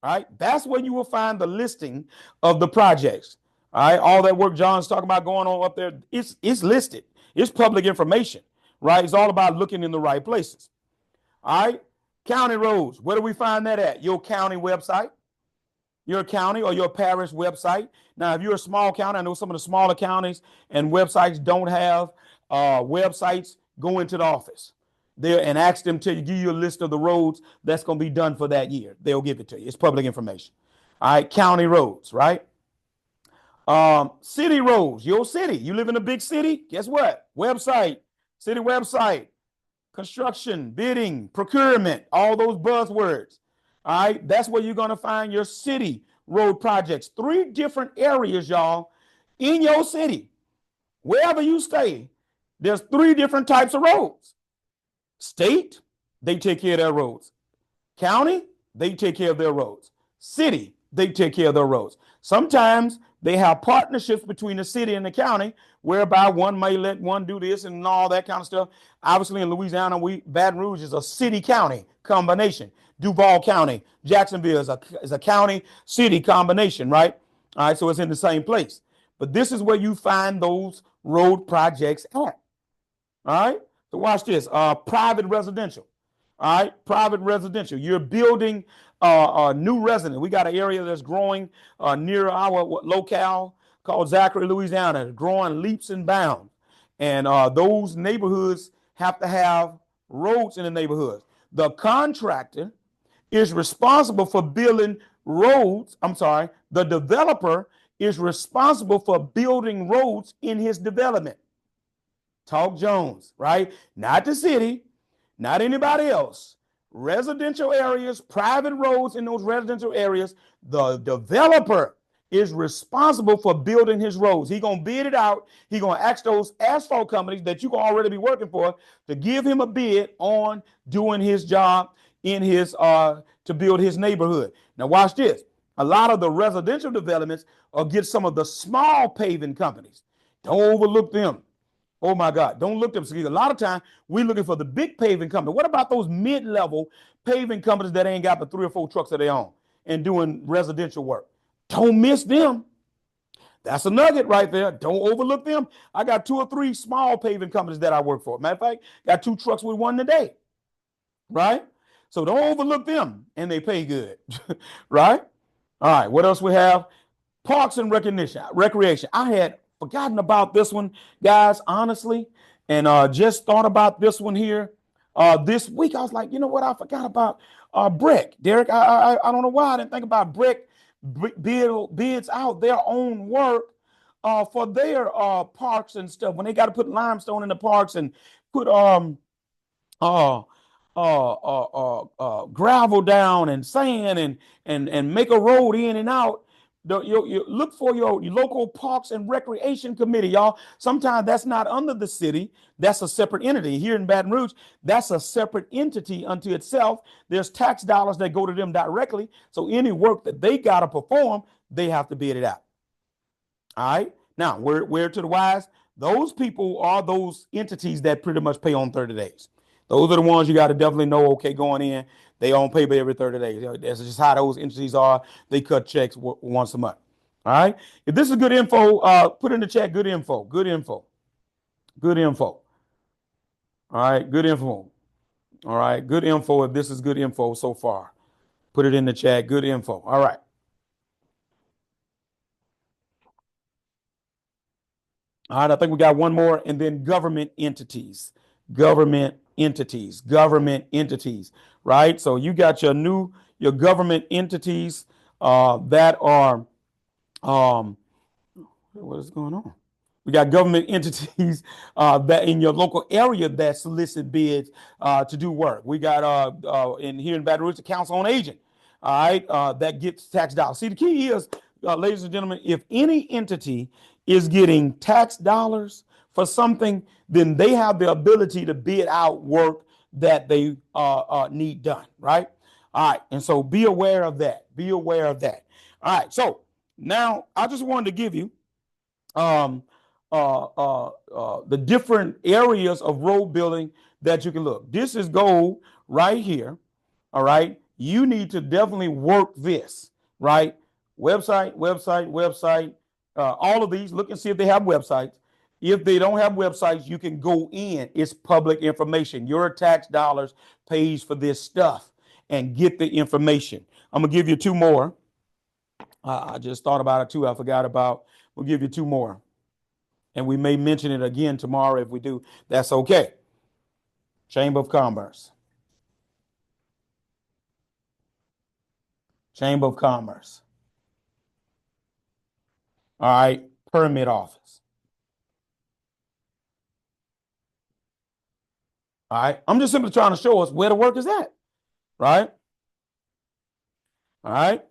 All right. That's where you will find the listing of the projects. All right. All that work John's talking about going on up there, it's listed. It's public information, right? It's all about looking in the right places. All right. County roads. Where do we find that at? Your county website. your county or your parish website. Now, if you're a small county, I know some of the smaller counties and websites don't have websites. Go into the office there and ask them to give you a list of the roads that's going to be done for that year. They'll give it to you. It's public information. All right, county roads, right? City roads, your city. You live in a big city, guess what? Website, city website, construction, bidding, procurement, all those buzzwords. All right, that's where you're going to find your city road projects. 3 different areas, y'all, in your city. Wherever you stay, there's 3 different types of roads. State, they take care of their roads. County, they take care of their roads. City, they take care of their roads. Sometimes they have partnerships between the city and the county, whereby one may let one do this and all that kind of stuff. Obviously, in Louisiana, Baton Rouge is a city-county combination. Duval County, Jacksonville is a county-city combination, right? All right, so it's in the same place. But this is where you find those road projects at. All right, so watch this. Private residential. All right, private residential. You're building a new resident. We got an area that's growing near our locale called Zachary, Louisiana. It's growing leaps and bounds. And those neighborhoods have to have roads in the neighborhoods. The contractor is responsible for building roads. I'm sorry, the developer is responsible for building roads in his development. Talk Jones, right? Not the city, not anybody else. Residential areas, private roads in those residential areas, the developer is responsible for building his roads. He's going to bid it out. He's going to ask those asphalt companies that you can already be working for to give him a bid on doing his job in his to build his neighborhood. Now watch this. A lot of the residential developments will get some of the small paving companies. Don't overlook them. Oh my God, don't look them. A lot of time we're looking for the big paving company. What about those mid-level paving companies that ain't got but 3 or 4 trucks of their own and doing residential work? Don't miss them. That's a nugget right there. Don't overlook them. I got 2 or 3 small paving companies that I work for. Matter of fact, got 2 trucks with one today. Right? So don't overlook them, and they pay good. Right? All right, what else we have? Parks and recreation. I had forgotten about this one, guys, honestly, and just thought about this one here this week. I was like, you know what? I forgot about Brick. Derek, I don't know why I didn't think about Brick bids out their own work for their parks and stuff. When they got to put limestone in the parks and put uh, gravel down and sand and make a road in and out. You look for your local parks and recreation committee, y'all. Sometimes that's not under the city. That's a separate entity. Here in Baton Rouge, that's a separate entity unto itself. There's tax dollars that go to them directly. So any work that they got to perform, they have to bid it out. All right. Now, where to the wise? Those people are those entities that pretty much pay on 30 days. Those are the ones you got to definitely know, okay, going in, they don't pay every 30 days. That's just how those entities are. They cut checks once a month. All right. If this is good info, put in the chat, good info, good info, good info. All right. Good info. All right. Good info. If this is good info so far, put it in the chat. Good info. All right. All right. I think we got one more, and then government entities. Government entities, right? So you got your government entities that are what is going on? We got government entities that in your local area that solicit bids to do work. We got here in Baton Rouge, the Council on Aging, all right, that gets tax dollars. See, the key is, ladies and gentlemen, if any entity is getting tax dollars for something, then they have the ability to bid out work that they need done, right? All right, and so be aware of that. Be aware of that. All right, so now I just wanted to give you the different areas of road building that you can look. This is gold right here. All right, you need to definitely work this, right? Website. All of these, look and see if they have websites. If they don't have websites, you can go in. It's public information. Your tax dollars pays for this stuff, and get the information. I'm gonna give you 2 more. I just thought about it too. I forgot about. We'll give you two more, and we may mention it again tomorrow. If we do, that's okay. Chamber of Commerce. Chamber of Commerce. All right. Permit office. All right. I'm just simply trying to show us where the work is at. Right. All right.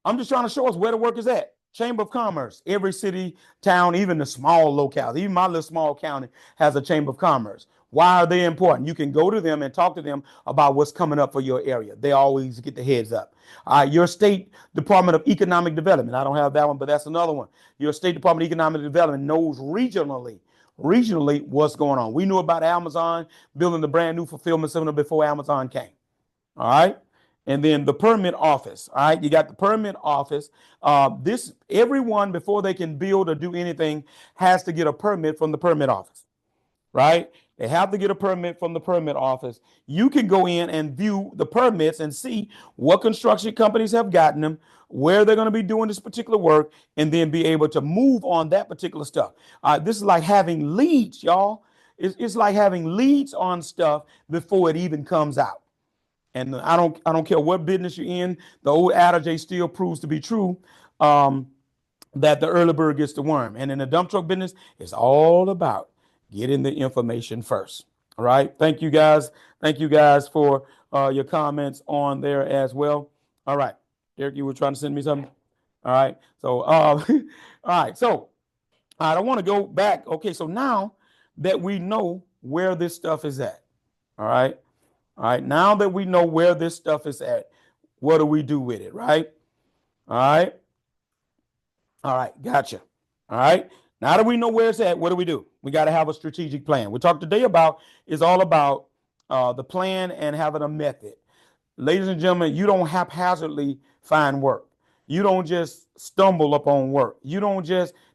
I'm just trying to show us where the work is at. Chamber of Commerce. Every city, town, even the small locales, even my little small county has a Chamber of Commerce. Why are they important? You can go to them and talk to them about what's coming up for your area. They always get the heads up. Your state Department of Economic Development. I don't have that one, but that's another one. Your state Department of Economic Development knows regionally what's going on. We knew about Amazon building the brand new fulfillment center before Amazon came. All right. And then the permit office. All right. You got the permit office. Everyone, before they can build or do anything, has to get a permit from the permit office. Right. They have to get a permit from the permit office. You can go in and view the permits and see what construction companies have gotten them, where they're going to be doing this particular work, and then be able to move on that particular stuff. This is like having leads, y'all. It's like having leads on stuff before it even comes out. And I don't care what business you're in. The old adage still proves to be true, that the early bird gets the worm. And in the dump truck business, it's all about getting the information first. All right. Thank you guys. Thank you guys for your comments on there as well. All right. Derek, you were trying to send me something. All right. So, all right. So, I want to go back. Okay. So now that we know where this stuff is at. All right. All right, now that we know where this stuff is at, what do we do with it, right? All right. All right, gotcha. All right. Now that we know where it's at, what do? We got to have a strategic plan. We talked today about is all about the plan and having a method. Ladies and gentlemen, you don't haphazardly find work. You don't just stumble upon work.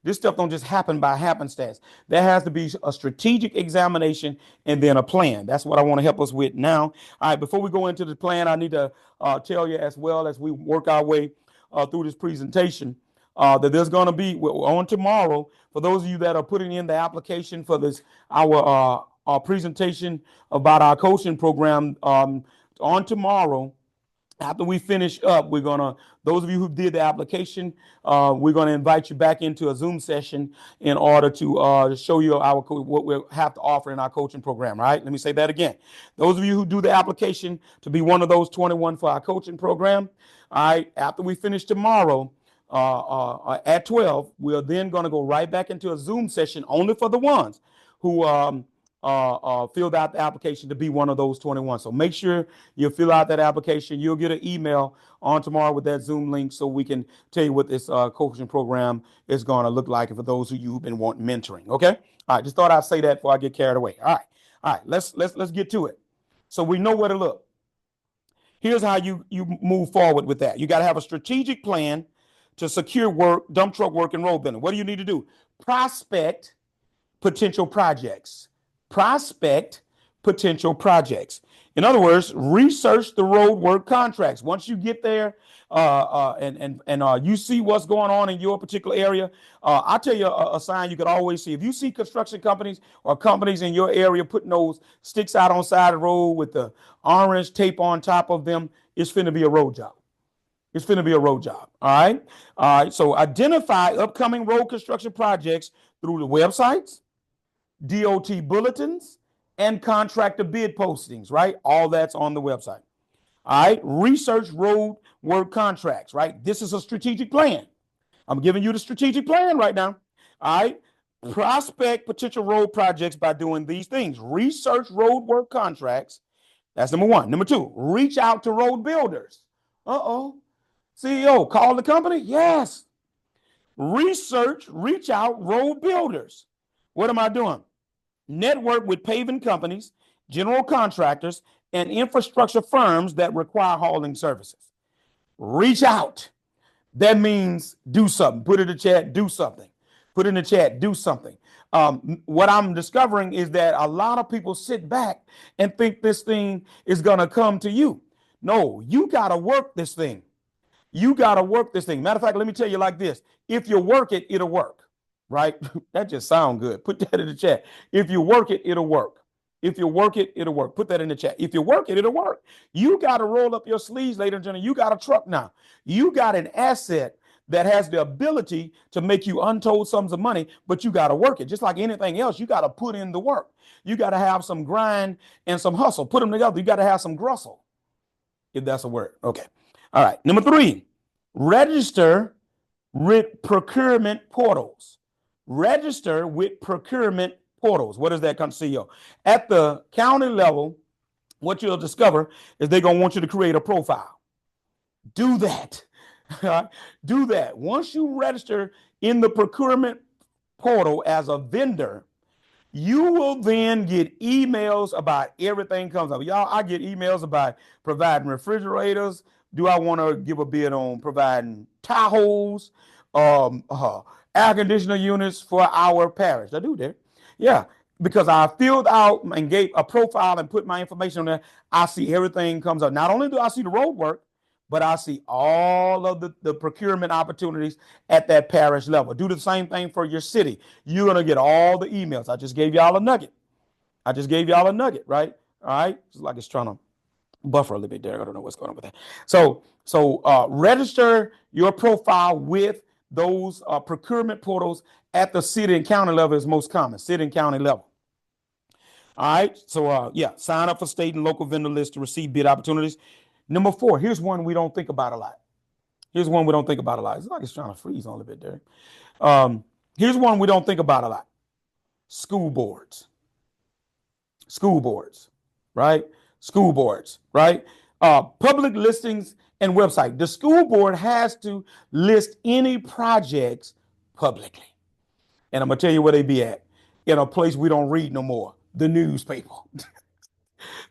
This stuff don't just happen by happenstance. There has to be a strategic examination and then a plan. That's what I want to help us with now. All right, before we go into the plan, I need to tell you as well as we work our way through this presentation that there's going to be on tomorrow, for those of you that are putting in the application for this, our presentation about our coaching program on tomorrow. After we finish up, those of you who did the application, we're going to invite you back into a Zoom session in order to show you what we have to offer in our coaching program, right? Let me say that again. Those of you who do the application to be one of those 21 for our coaching program, all right, after we finish tomorrow at 12, we're then going to go right back into a Zoom session only for the ones who filled out the application to be one of those 21. So make sure you fill out that application. You'll get an email on tomorrow with that Zoom link so we can tell you what this coaching program is going to look like for those of you who've been wanting mentoring. Okay. All right. Just thought I'd say that before I get carried away. All right. All right. Let's get to it. So we know where to look. Here's how you move forward with that. You got to have a strategic plan to secure work, dump truck work, and road building. What do you need to do? Prospect potential projects. Prospect potential projects. In other words, research the road work contracts. Once you get there and you see what's going on in your particular area, I'll tell you a sign you could always see. If you see construction companies or companies in your area putting those sticks out on the side of the road with the orange tape on top of them, it's finna be a road job. It's finna be a road job. All right. All right. So identify upcoming road construction projects through the websites, DOT bulletins, and contractor bid postings, right? All that's on the website. All right. Research road work contracts, right? This is a strategic plan. I'm giving you the strategic plan right now. All right. Prospect potential road projects by doing these things. Research road work contracts. That's number one. Number two, reach out to road builders. CEO, call the company? Yes. Reach out road builders. What am I doing? Network with paving companies, general contractors, and infrastructure firms that require hauling services. Reach out. That means do something. Put in the chat, do something. Put in the chat, do something. What I'm discovering is that a lot of people sit back and think this thing is going to come to you. No, you got to work this thing. You got to work this thing. Matter of fact, let me tell you like this. If you work it, it'll work, right? That just sounds good. Put that in the chat. If you work it, it'll work. If you work it, it'll work. Put that in the chat. If you work it, it'll work. You got to roll up your sleeves, ladies and gentlemen. You got a truck now. You got an asset that has the ability to make you untold sums of money, but you got to work it. Just like anything else, you got to put in the work. You got to have some grind and some hustle. Put them together. You got to have some grustle, if that's a word. Okay. All right. Number 3, register with procurement portals. Register with procurement portals. What does that consist of? At the county level, what you'll discover is they're going to want you to create a profile. Do that. Do that. Once you register in the procurement portal as a vendor, you will then get emails about everything comes up. Y'all, I get emails about providing refrigerators. Do I want to give a bid on providing Tahoes, air conditioner units for our parish? I do that. Yeah, because I filled out and gave a profile and put my information on there. I see everything comes up. Not only do I see the road work, but I see all of the procurement opportunities at that parish level. Do the same thing for your city. You're going to get all the emails. I just gave y'all a nugget. Right? All right. It's like it's trying to buffer a little bit there. I don't know what's going on with that. So register your profile with those procurement portals at the city and county level is most common. City and county level. All right. So sign up for state and local vendor lists to receive bid opportunities. Number 4, here's one we don't think about a lot. It's like it's trying to freeze on a little bit there. Here's one we don't think about a lot. School boards, right? Public listings and website. The school board has to list any projects publicly. And I'm going to tell you where they be at. In a place we don't read no more, the newspaper.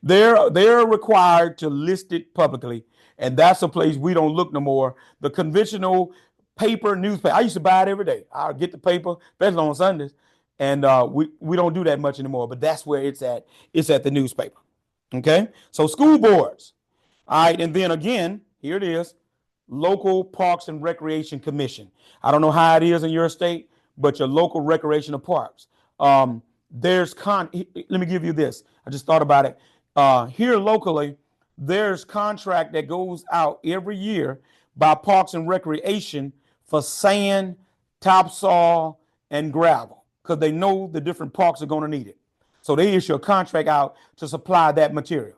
They're required to list it publicly, and that's a place we don't look no more. The conventional paper newspaper. I used to buy it every day. I'll get the paper, especially on Sundays, and we don't do that much anymore. But that's where it's at. It's at the newspaper. Okay, so school boards. All right, and then again, here it is, local parks and recreation commission. I don't know how it is in your state, but your local recreational parks. Let me give you this. I just thought about it. Here locally, there's contract that goes out every year by Parks and Recreation for sand, topsoil, and gravel because they know the different parks are going to need it. So they issue a contract out to supply that material.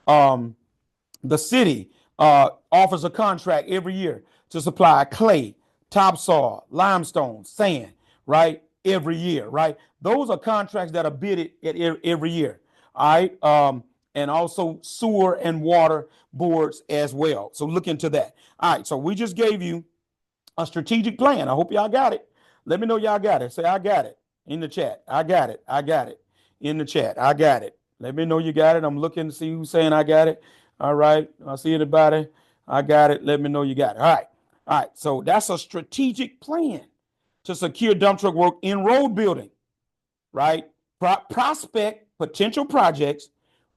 The city offers a contract every year to supply clay, topsoil, limestone, sand, right? Every year, right? Those are contracts that are bidded every year. All right. And also sewer and water boards as well. So look into that. All right. So we just gave you a strategic plan. I hope y'all got it. Let me know y'all got it. Say, I got it in the chat. I got it. In the chat. I got it. Let me know you got it. I'm looking to see who's saying I got it. All right. I see anybody. I got it. Let me know you got it. All right. All right. So that's a strategic plan to secure dump truck work in road building, right? Prospect potential projects,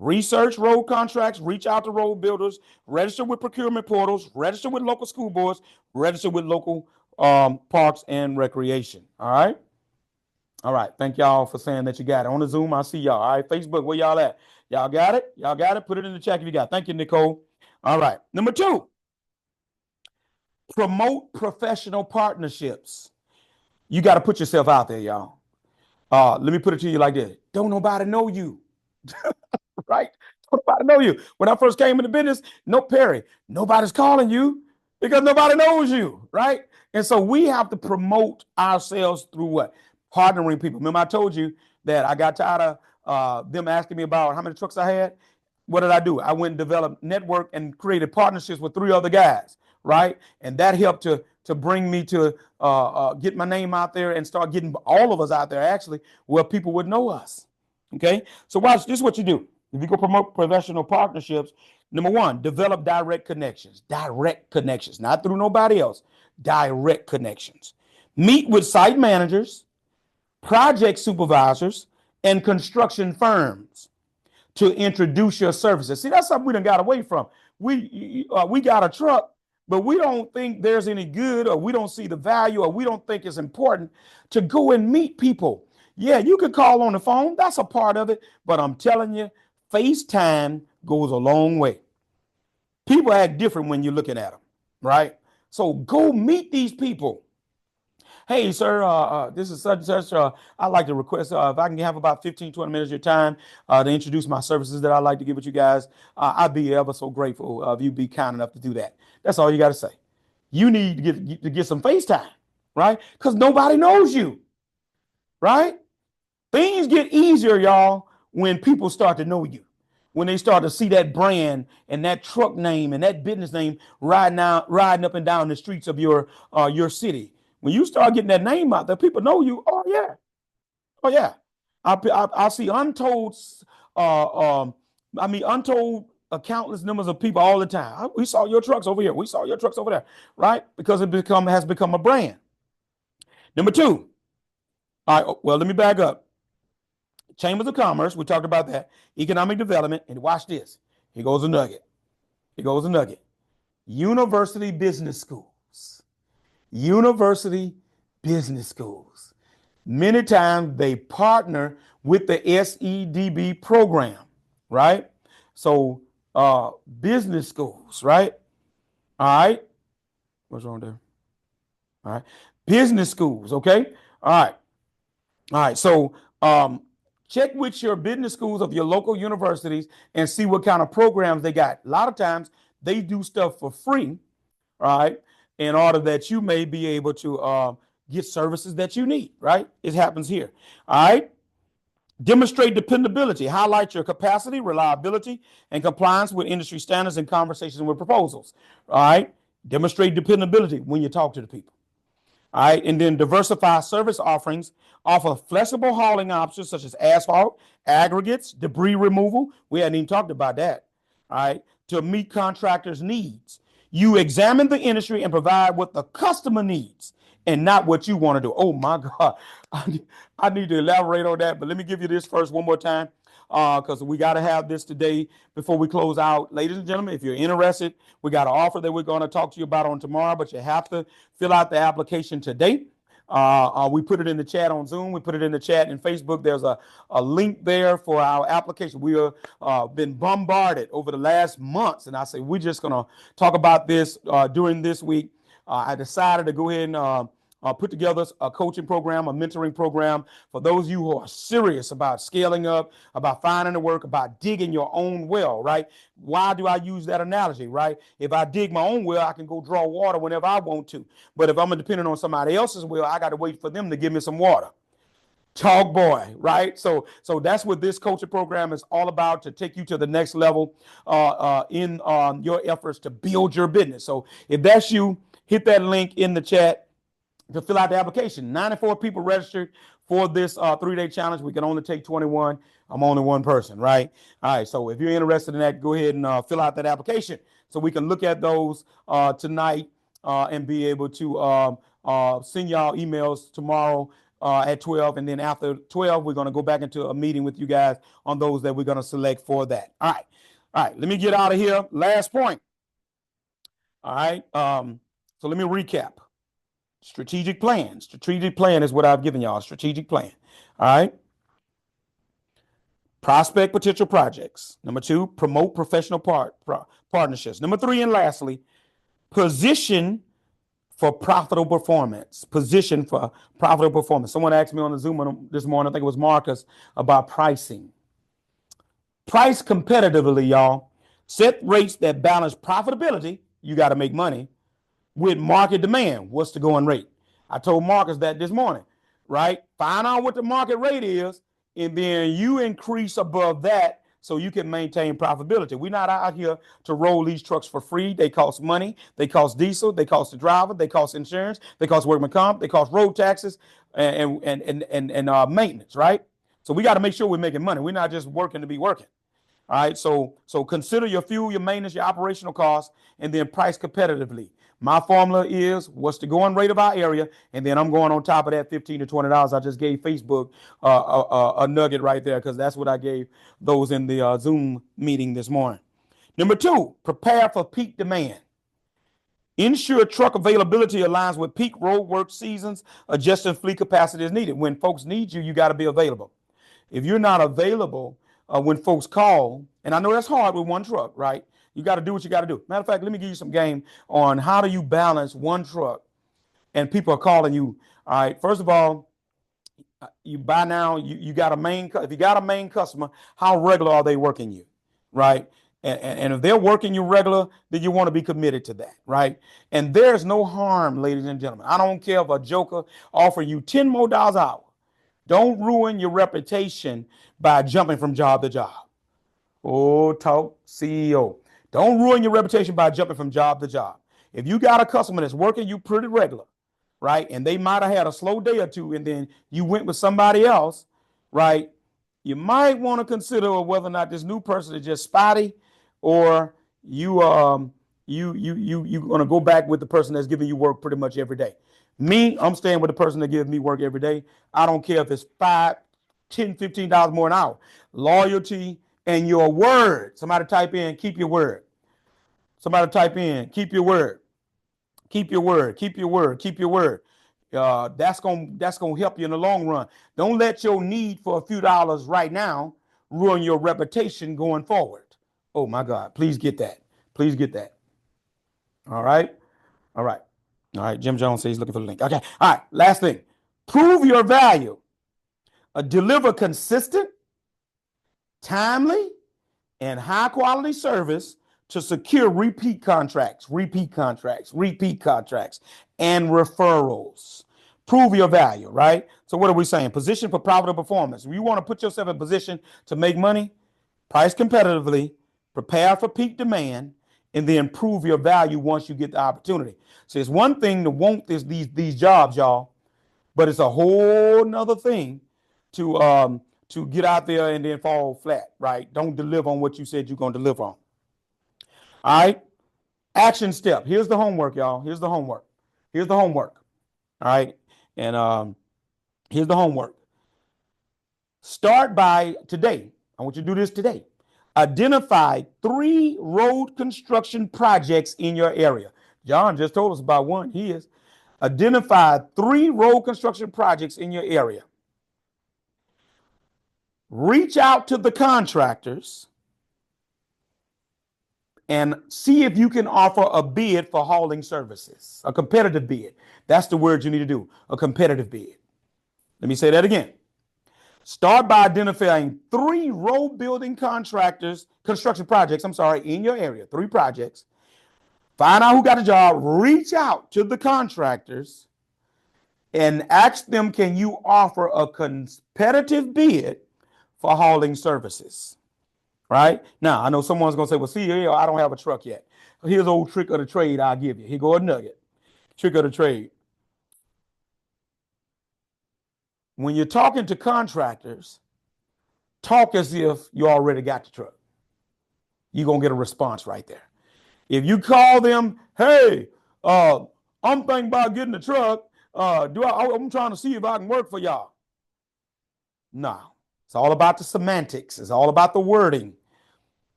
research road contracts, reach out to road builders, register with procurement portals, register with local school boards, register with local parks and recreation. All right. All right. Thank y'all for saying that you got it. On the Zoom, I see y'all. All right. Facebook, where y'all at? Y'all got it? Y'all got it? Put it in the chat if you got it. Thank you, Nicole. All right. Number 2, promote professional partnerships. You got to put yourself out there, y'all. Let me put it to you like this. Don't nobody know you. Right? Don't nobody know you. When I first came into business, Perry, nobody's calling you because nobody knows you, right? And so we have to promote ourselves through what? Partnering people. Remember I told you that I got tired of them asking me about how many trucks I had? What did I do? I went and developed network and created partnerships with 3 other guys, right? And that helped to bring me to get my name out there and start getting all of us out there actually where people would know us. Okay, so watch this is what you do. If you go promote professional partnerships, number 1, develop direct connections, not through nobody else, direct connections. Meet with site managers, project supervisors, and construction firms to introduce your services. See, that's something we done got away from. We got a truck, but we don't think there's any good, or we don't see the value, or we don't think it's important to go and meet people. Yeah, you could call on the phone. That's a part of it. But I'm telling you, FaceTime goes a long way. People act different when you're looking at them, right? So go meet these people. Hey, sir, this is such and such. I'd like to request if I can have about 15, 20 minutes of your time to introduce my services that I'd like to give with you guys. I'd be ever so grateful if you'd be kind enough to do that. That's all you got to say. You need to get some FaceTime, right? Because nobody knows you, right? Things get easier, y'all, when people start to know you. When they start to see that brand and that truck name and that business name riding up and down the streets of your city. When you start getting that name out there, people know you. Oh yeah, oh yeah. I see untold, untold countless numbers of people all the time. We saw your trucks over here. We saw your trucks over there, right? Because it has become a brand. Number two. All right. Well, let me back up. Chambers of Commerce, we talked about that. Economic development, and watch this. Here goes a nugget. Here goes a nugget. University business schools. University business schools. Many times they partner with the SEDB program, right? So business schools, right? All right. What's wrong there? All right. Business schools, okay? All right. All right. So check with your business schools of your local universities and see what kind of programs they got. A lot of times they do stuff for free, right? In order that you may be able to get services that you need, right? It happens here. All right. Demonstrate dependability. Highlight your capacity, reliability, and compliance with industry standards and conversations with proposals. All right. Demonstrate dependability when you talk to the people. All right. And then diversify service offerings, offer flexible hauling options such as asphalt, aggregates, debris removal. We hadn't even talked about that. All right. To meet contractors' needs. You examine the industry and provide what the customer needs and not what you want to do. Oh my God. I need to elaborate on that, but let me give you this first one more time because we got to have this today before we close out. Ladies and gentlemen, if you're interested, we got an offer that we're going to talk to you about on tomorrow, but you have to fill out the application today. We put it in the chat on Zoom. We put it in the chat in Facebook. There's a link there for our application. We have been bombarded over the last months, and I say we're just going to talk about this during this week. I decided to go ahead and put together a coaching program, a mentoring program for those of you who are serious about scaling up, about finding the work, about digging your own well, right? Why do I use that analogy, right? If I dig my own well, I can go draw water whenever I want to. But if I'm dependent on somebody else's well, I got to wait for them to give me some water. Talk boy, right? So that's what this coaching program is all about, to take you to the next level in your efforts to build your business. So if that's you, hit that link in the chat to fill out the application. 94 people registered for this 3-day challenge. We can only take 21. I'm only one person, right? All right. So if you're interested in that, go ahead and fill out that application so we can look at those tonight and be able to send y'all emails tomorrow at 12. And then after 12, we're going to go back into a meeting with you guys on those that we're going to select for that. All right. All right. Let me get out of here. Last point. All right. So let me recap. Strategic plan. Strategic plan is what I've given y'all. Strategic plan. All right. Prospect potential projects. Number 2, promote professional partnerships. Number 3, and lastly, position for profitable performance. Position for profitable performance. Someone asked me on the Zoom this morning, I think it was Marcus, about pricing. Price competitively, y'all. Set rates that balance profitability. You got to make money with market demand. What's the going rate? I told Marcus that this morning, right? Find out what the market rate is, and then you increase above that so you can maintain profitability. We're not out here to roll these trucks for free. They cost money. They cost diesel. They cost the driver. They cost insurance. They cost workman comp. They cost road taxes and maintenance, right? So we got to make sure we're making money. We're not just working to be working. All right. So consider your fuel, your maintenance, your operational costs, and then price competitively. My formula is what's the going rate of our area, and then I'm going on top of that $15 to $20. I just gave Facebook a nugget right there because that's what I gave those in the Zoom meeting this morning. Number 2, prepare for peak demand. Ensure truck availability aligns with peak road work seasons, adjusting fleet capacity as needed. When folks need you, you got to be available. If you're not available when folks call, and I know that's hard with one truck, right? You got to do what you got to do. Matter of fact, let me give you some game on how do you balance one truck and people are calling you. All right. First of all, you by now you got a main. If you got a main customer, how regular are they working you, right? And if they're working you regular, then you want to be committed to that, right? And there's no harm, ladies and gentlemen. I don't care if a joker offer you $10 more an hour. Don't ruin your reputation by jumping from job to job. Oh, talk CEO. Don't ruin your reputation by jumping from job to job. If you got a customer that's working you pretty regular, right, and they might have had a slow day or two, and then you went with somebody else, right, you might want to consider whether or not this new person is just spotty, or you gonna go back with the person that's giving you work pretty much every day. Me, I'm staying with the person that gives me work every day. I don't care if it's $5, $10, $15 more an hour. Loyalty and your word. Somebody type in, keep your word. Somebody type in, keep your word. Keep your word. Keep your word. Keep your word. That's gonna help you in the long run. Don't let your need for a few dollars right now ruin your reputation going forward. Oh my God! Please get that. Please get that. All right. All right. All right. Jim Jones says he's looking for the link. Okay. All right. Last thing. Prove your value. Deliver consistent, timely, and high quality service to secure repeat contracts, and referrals. Prove your value, right? So what are we saying? Position for profitable performance. If you want to put yourself in position to make money, price competitively, prepare for peak demand, and then prove your value once you get the opportunity. So it's one thing to want these jobs, y'all, but it's a whole nother thing to get out there and then fall flat, right? Don't deliver on what you said you're going to deliver on. All right. Action step. Here's the homework, y'all. Here's the homework. Here's the homework. All right. And here's the homework. Start by today. I want you to do this today. Identify 3 road construction projects in your area. John just told us about one. He is. Identify 3 road construction projects in your area. Reach out to the contractors and see if you can offer a bid for hauling services, a competitive bid. That's the word you need to do, a competitive bid. Let me say that again. Start by identifying 3 road building construction projects, in your area, 3 projects. Find out who got a job, reach out to the contractors and ask them, can you offer a competitive bid for hauling services? Right? Now, I know someone's going to say, well, CEO, I don't have a truck yet. Here's an old trick of the trade I'll give you. Here go a nugget. Trick of the trade. When you're talking to contractors, talk as if you already got the truck. You're going to get a response right there. If you call them, hey, I'm thinking about getting a truck. I'm trying to see if I can work for y'all. No, it's all about the semantics. It's all about the wording.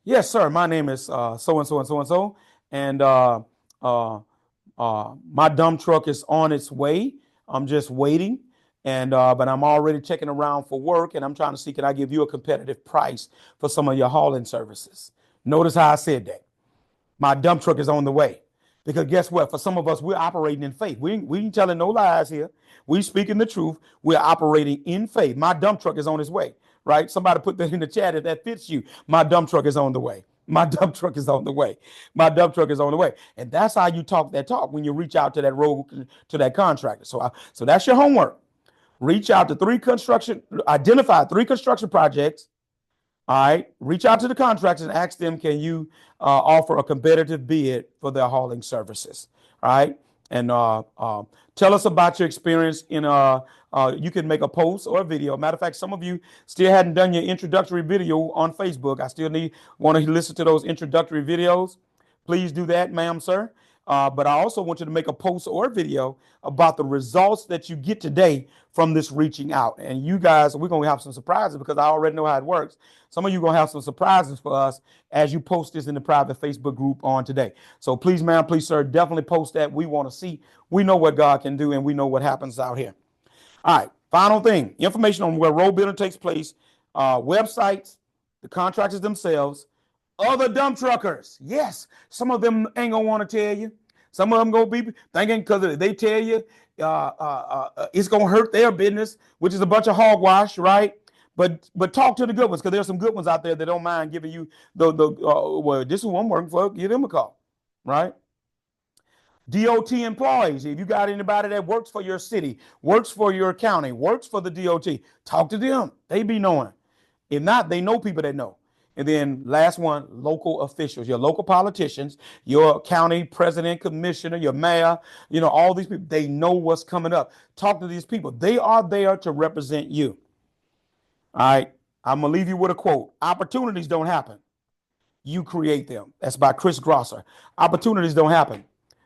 Yes, sir. My name is so-and-so and so-and-so. And my dump truck is on its way. I'm just waiting. But I'm already checking around for work, and I'm trying to see, can I give you a competitive price for some of your hauling services? Notice how I said that. My dump truck is on the way. Because guess what? For some of us, we're operating in faith. We ain't telling no lies here. We speaking the truth. We're operating in faith. My dump truck is on its way, right? Somebody put that in the chat if that fits you. My dump truck is on the way. My dump truck is on the way. My dump truck is on the way. And that's how you talk that talk when you reach out to that road, to that contractor. So that's your homework. Reach out to identify 3 construction projects. All right. Reach out to the contractors and ask them, can you offer a competitive bid for their hauling services? All right. And tell us about your experience you can make a post or a video. Matter of fact, some of you still hadn't done your introductory video on Facebook. I still want to listen to those introductory videos. Please do that, ma'am, sir. But I also want you to make a post or a video about the results that you get today from this reaching out. And you guys, we're going to have some surprises because I already know how it works. Some of you are going to have some surprises for us as you post this in the private Facebook group on today. So please, ma'am, please, sir, definitely post that. We want to see. We know what God can do and we know what happens out here. All right, final thing, information on where road building takes place, websites, the contractors themselves, other dump truckers. Yes, some of them ain't gonna want to tell you. Some of them gonna be thinking because they tell you it's gonna hurt their business, which is a bunch of hogwash, right? But talk to the good ones because there's some good ones out there that don't mind giving you well, this is who I'm working for. Give them a call, right? DOT employees, if you got anybody that works for your city, works for your county, works for the DOT, talk to them. They be knowing. If not, they know people that know. And then last one, local officials, your local politicians, your county president, commissioner, your mayor, all these people, they know what's coming up. Talk to these people. They are there to represent you. All right. I'm going to leave you with a quote. Opportunities don't happen. You create them. That's by Chris Grosser. Opportunities don't happen.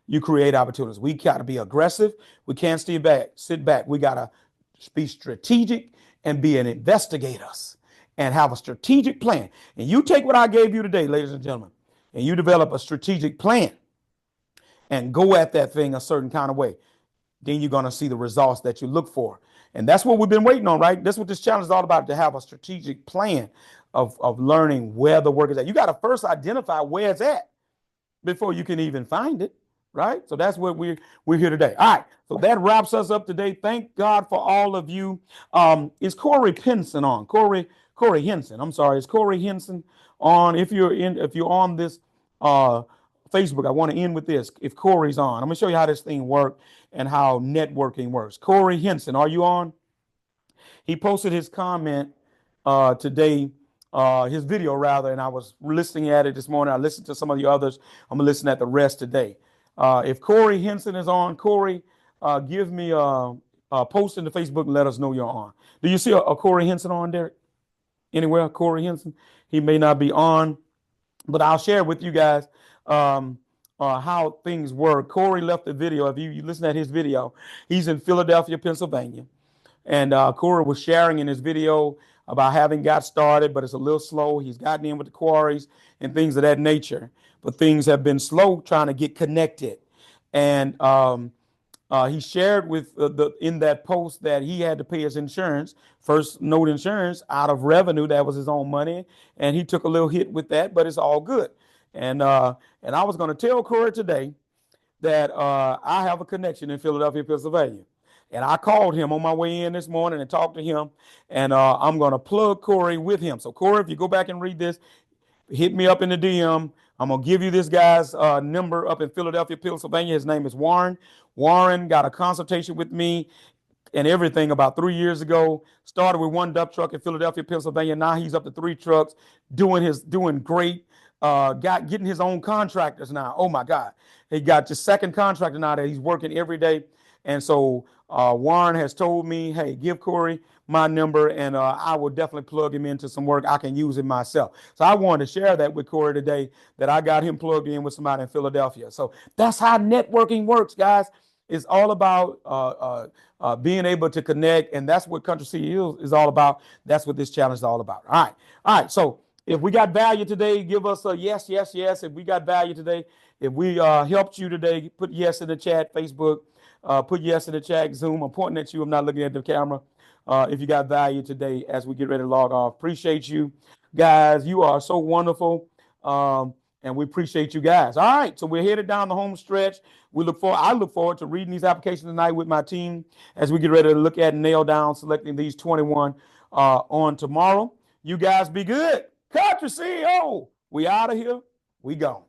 You create opportunities. We got to be aggressive. We can't sit back. We got to be strategic and be an investigators and have a strategic plan. And you take what I gave you today, ladies and gentlemen, and you develop a strategic plan and go at that thing a certain kind of way. Then you're going to see the results that you look for. And that's what we've been waiting on, right? That's what this challenge is all about, to have a strategic plan of learning where the work is at. You got to first identify where it's at before you can even find it, right? So that's what we're here today. All right, so that wraps us up today. Thank God for all of you. Is Corey Henson on? Corey Henson. I'm sorry. Is Corey Henson on? If you're on this Facebook, I want to end with this. If Corey's on, I'm gonna show you how this thing works and how networking works. Corey Henson, are you on? He posted his comment today, his video rather, and I was listening at it this morning. I listened to some of the others. I'm gonna listen at the rest today. If Corey Henson is on, Corey, give me a post in the Facebook and let us know you're on. Do you see a Corey Henson on, Derek? Anywhere, Corey Henson? He may not be on, but I'll share with you guys how things work. Corey left a video. If you listen at his video, he's in Philadelphia, Pennsylvania. And Corey was sharing in his video about having got started, but it's a little slow. He's gotten in with the quarries and things of that nature, but things have been slow trying to get connected. And he shared with in that post that he had to pay his insurance, first note insurance, out of revenue. That was his own money, and he took a little hit with that, but it's all good. And I was going to tell Corey today that I have a connection in Philadelphia, Pennsylvania. And I called him on my way in this morning and talked to him. And I'm going to plug Corey with him. So, Corey, if you go back and read this, hit me up in the DM. I'm going to give you this guy's number up in Philadelphia, Pennsylvania. His name is Warren. Warren got a consultation with me and everything about 3 years ago. Started with one dump truck in Philadelphia, Pennsylvania. Now he's up to 3 trucks, doing great. Getting his own contractors now. Oh my God. He got his second contractor now that he's working every day. And so Warren has told me, hey, give Corey my number and I will definitely plug him into some work. I can use it myself. So I wanted to share that with Corey today, that I got him plugged in with somebody in Philadelphia. So that's how networking works, guys. It's all about being able to connect. And that's what Country CEO is all about. That's what this challenge is all about. All right. All right. So if we got value today, give us a yes, yes, yes. If we got value today, if we helped you today, put yes in the chat, Facebook, put yes in the chat, Zoom. I'm pointing at you. I'm not looking at the camera. If you got value today as we get ready to log off. Appreciate you guys. You are so wonderful. And we appreciate you guys. All right. So we're headed down the home stretch. I look forward to reading these applications tonight with my team as we get ready to look at and nail down selecting these 21 on tomorrow. You guys be good. Country CEO, we out of here. We gone.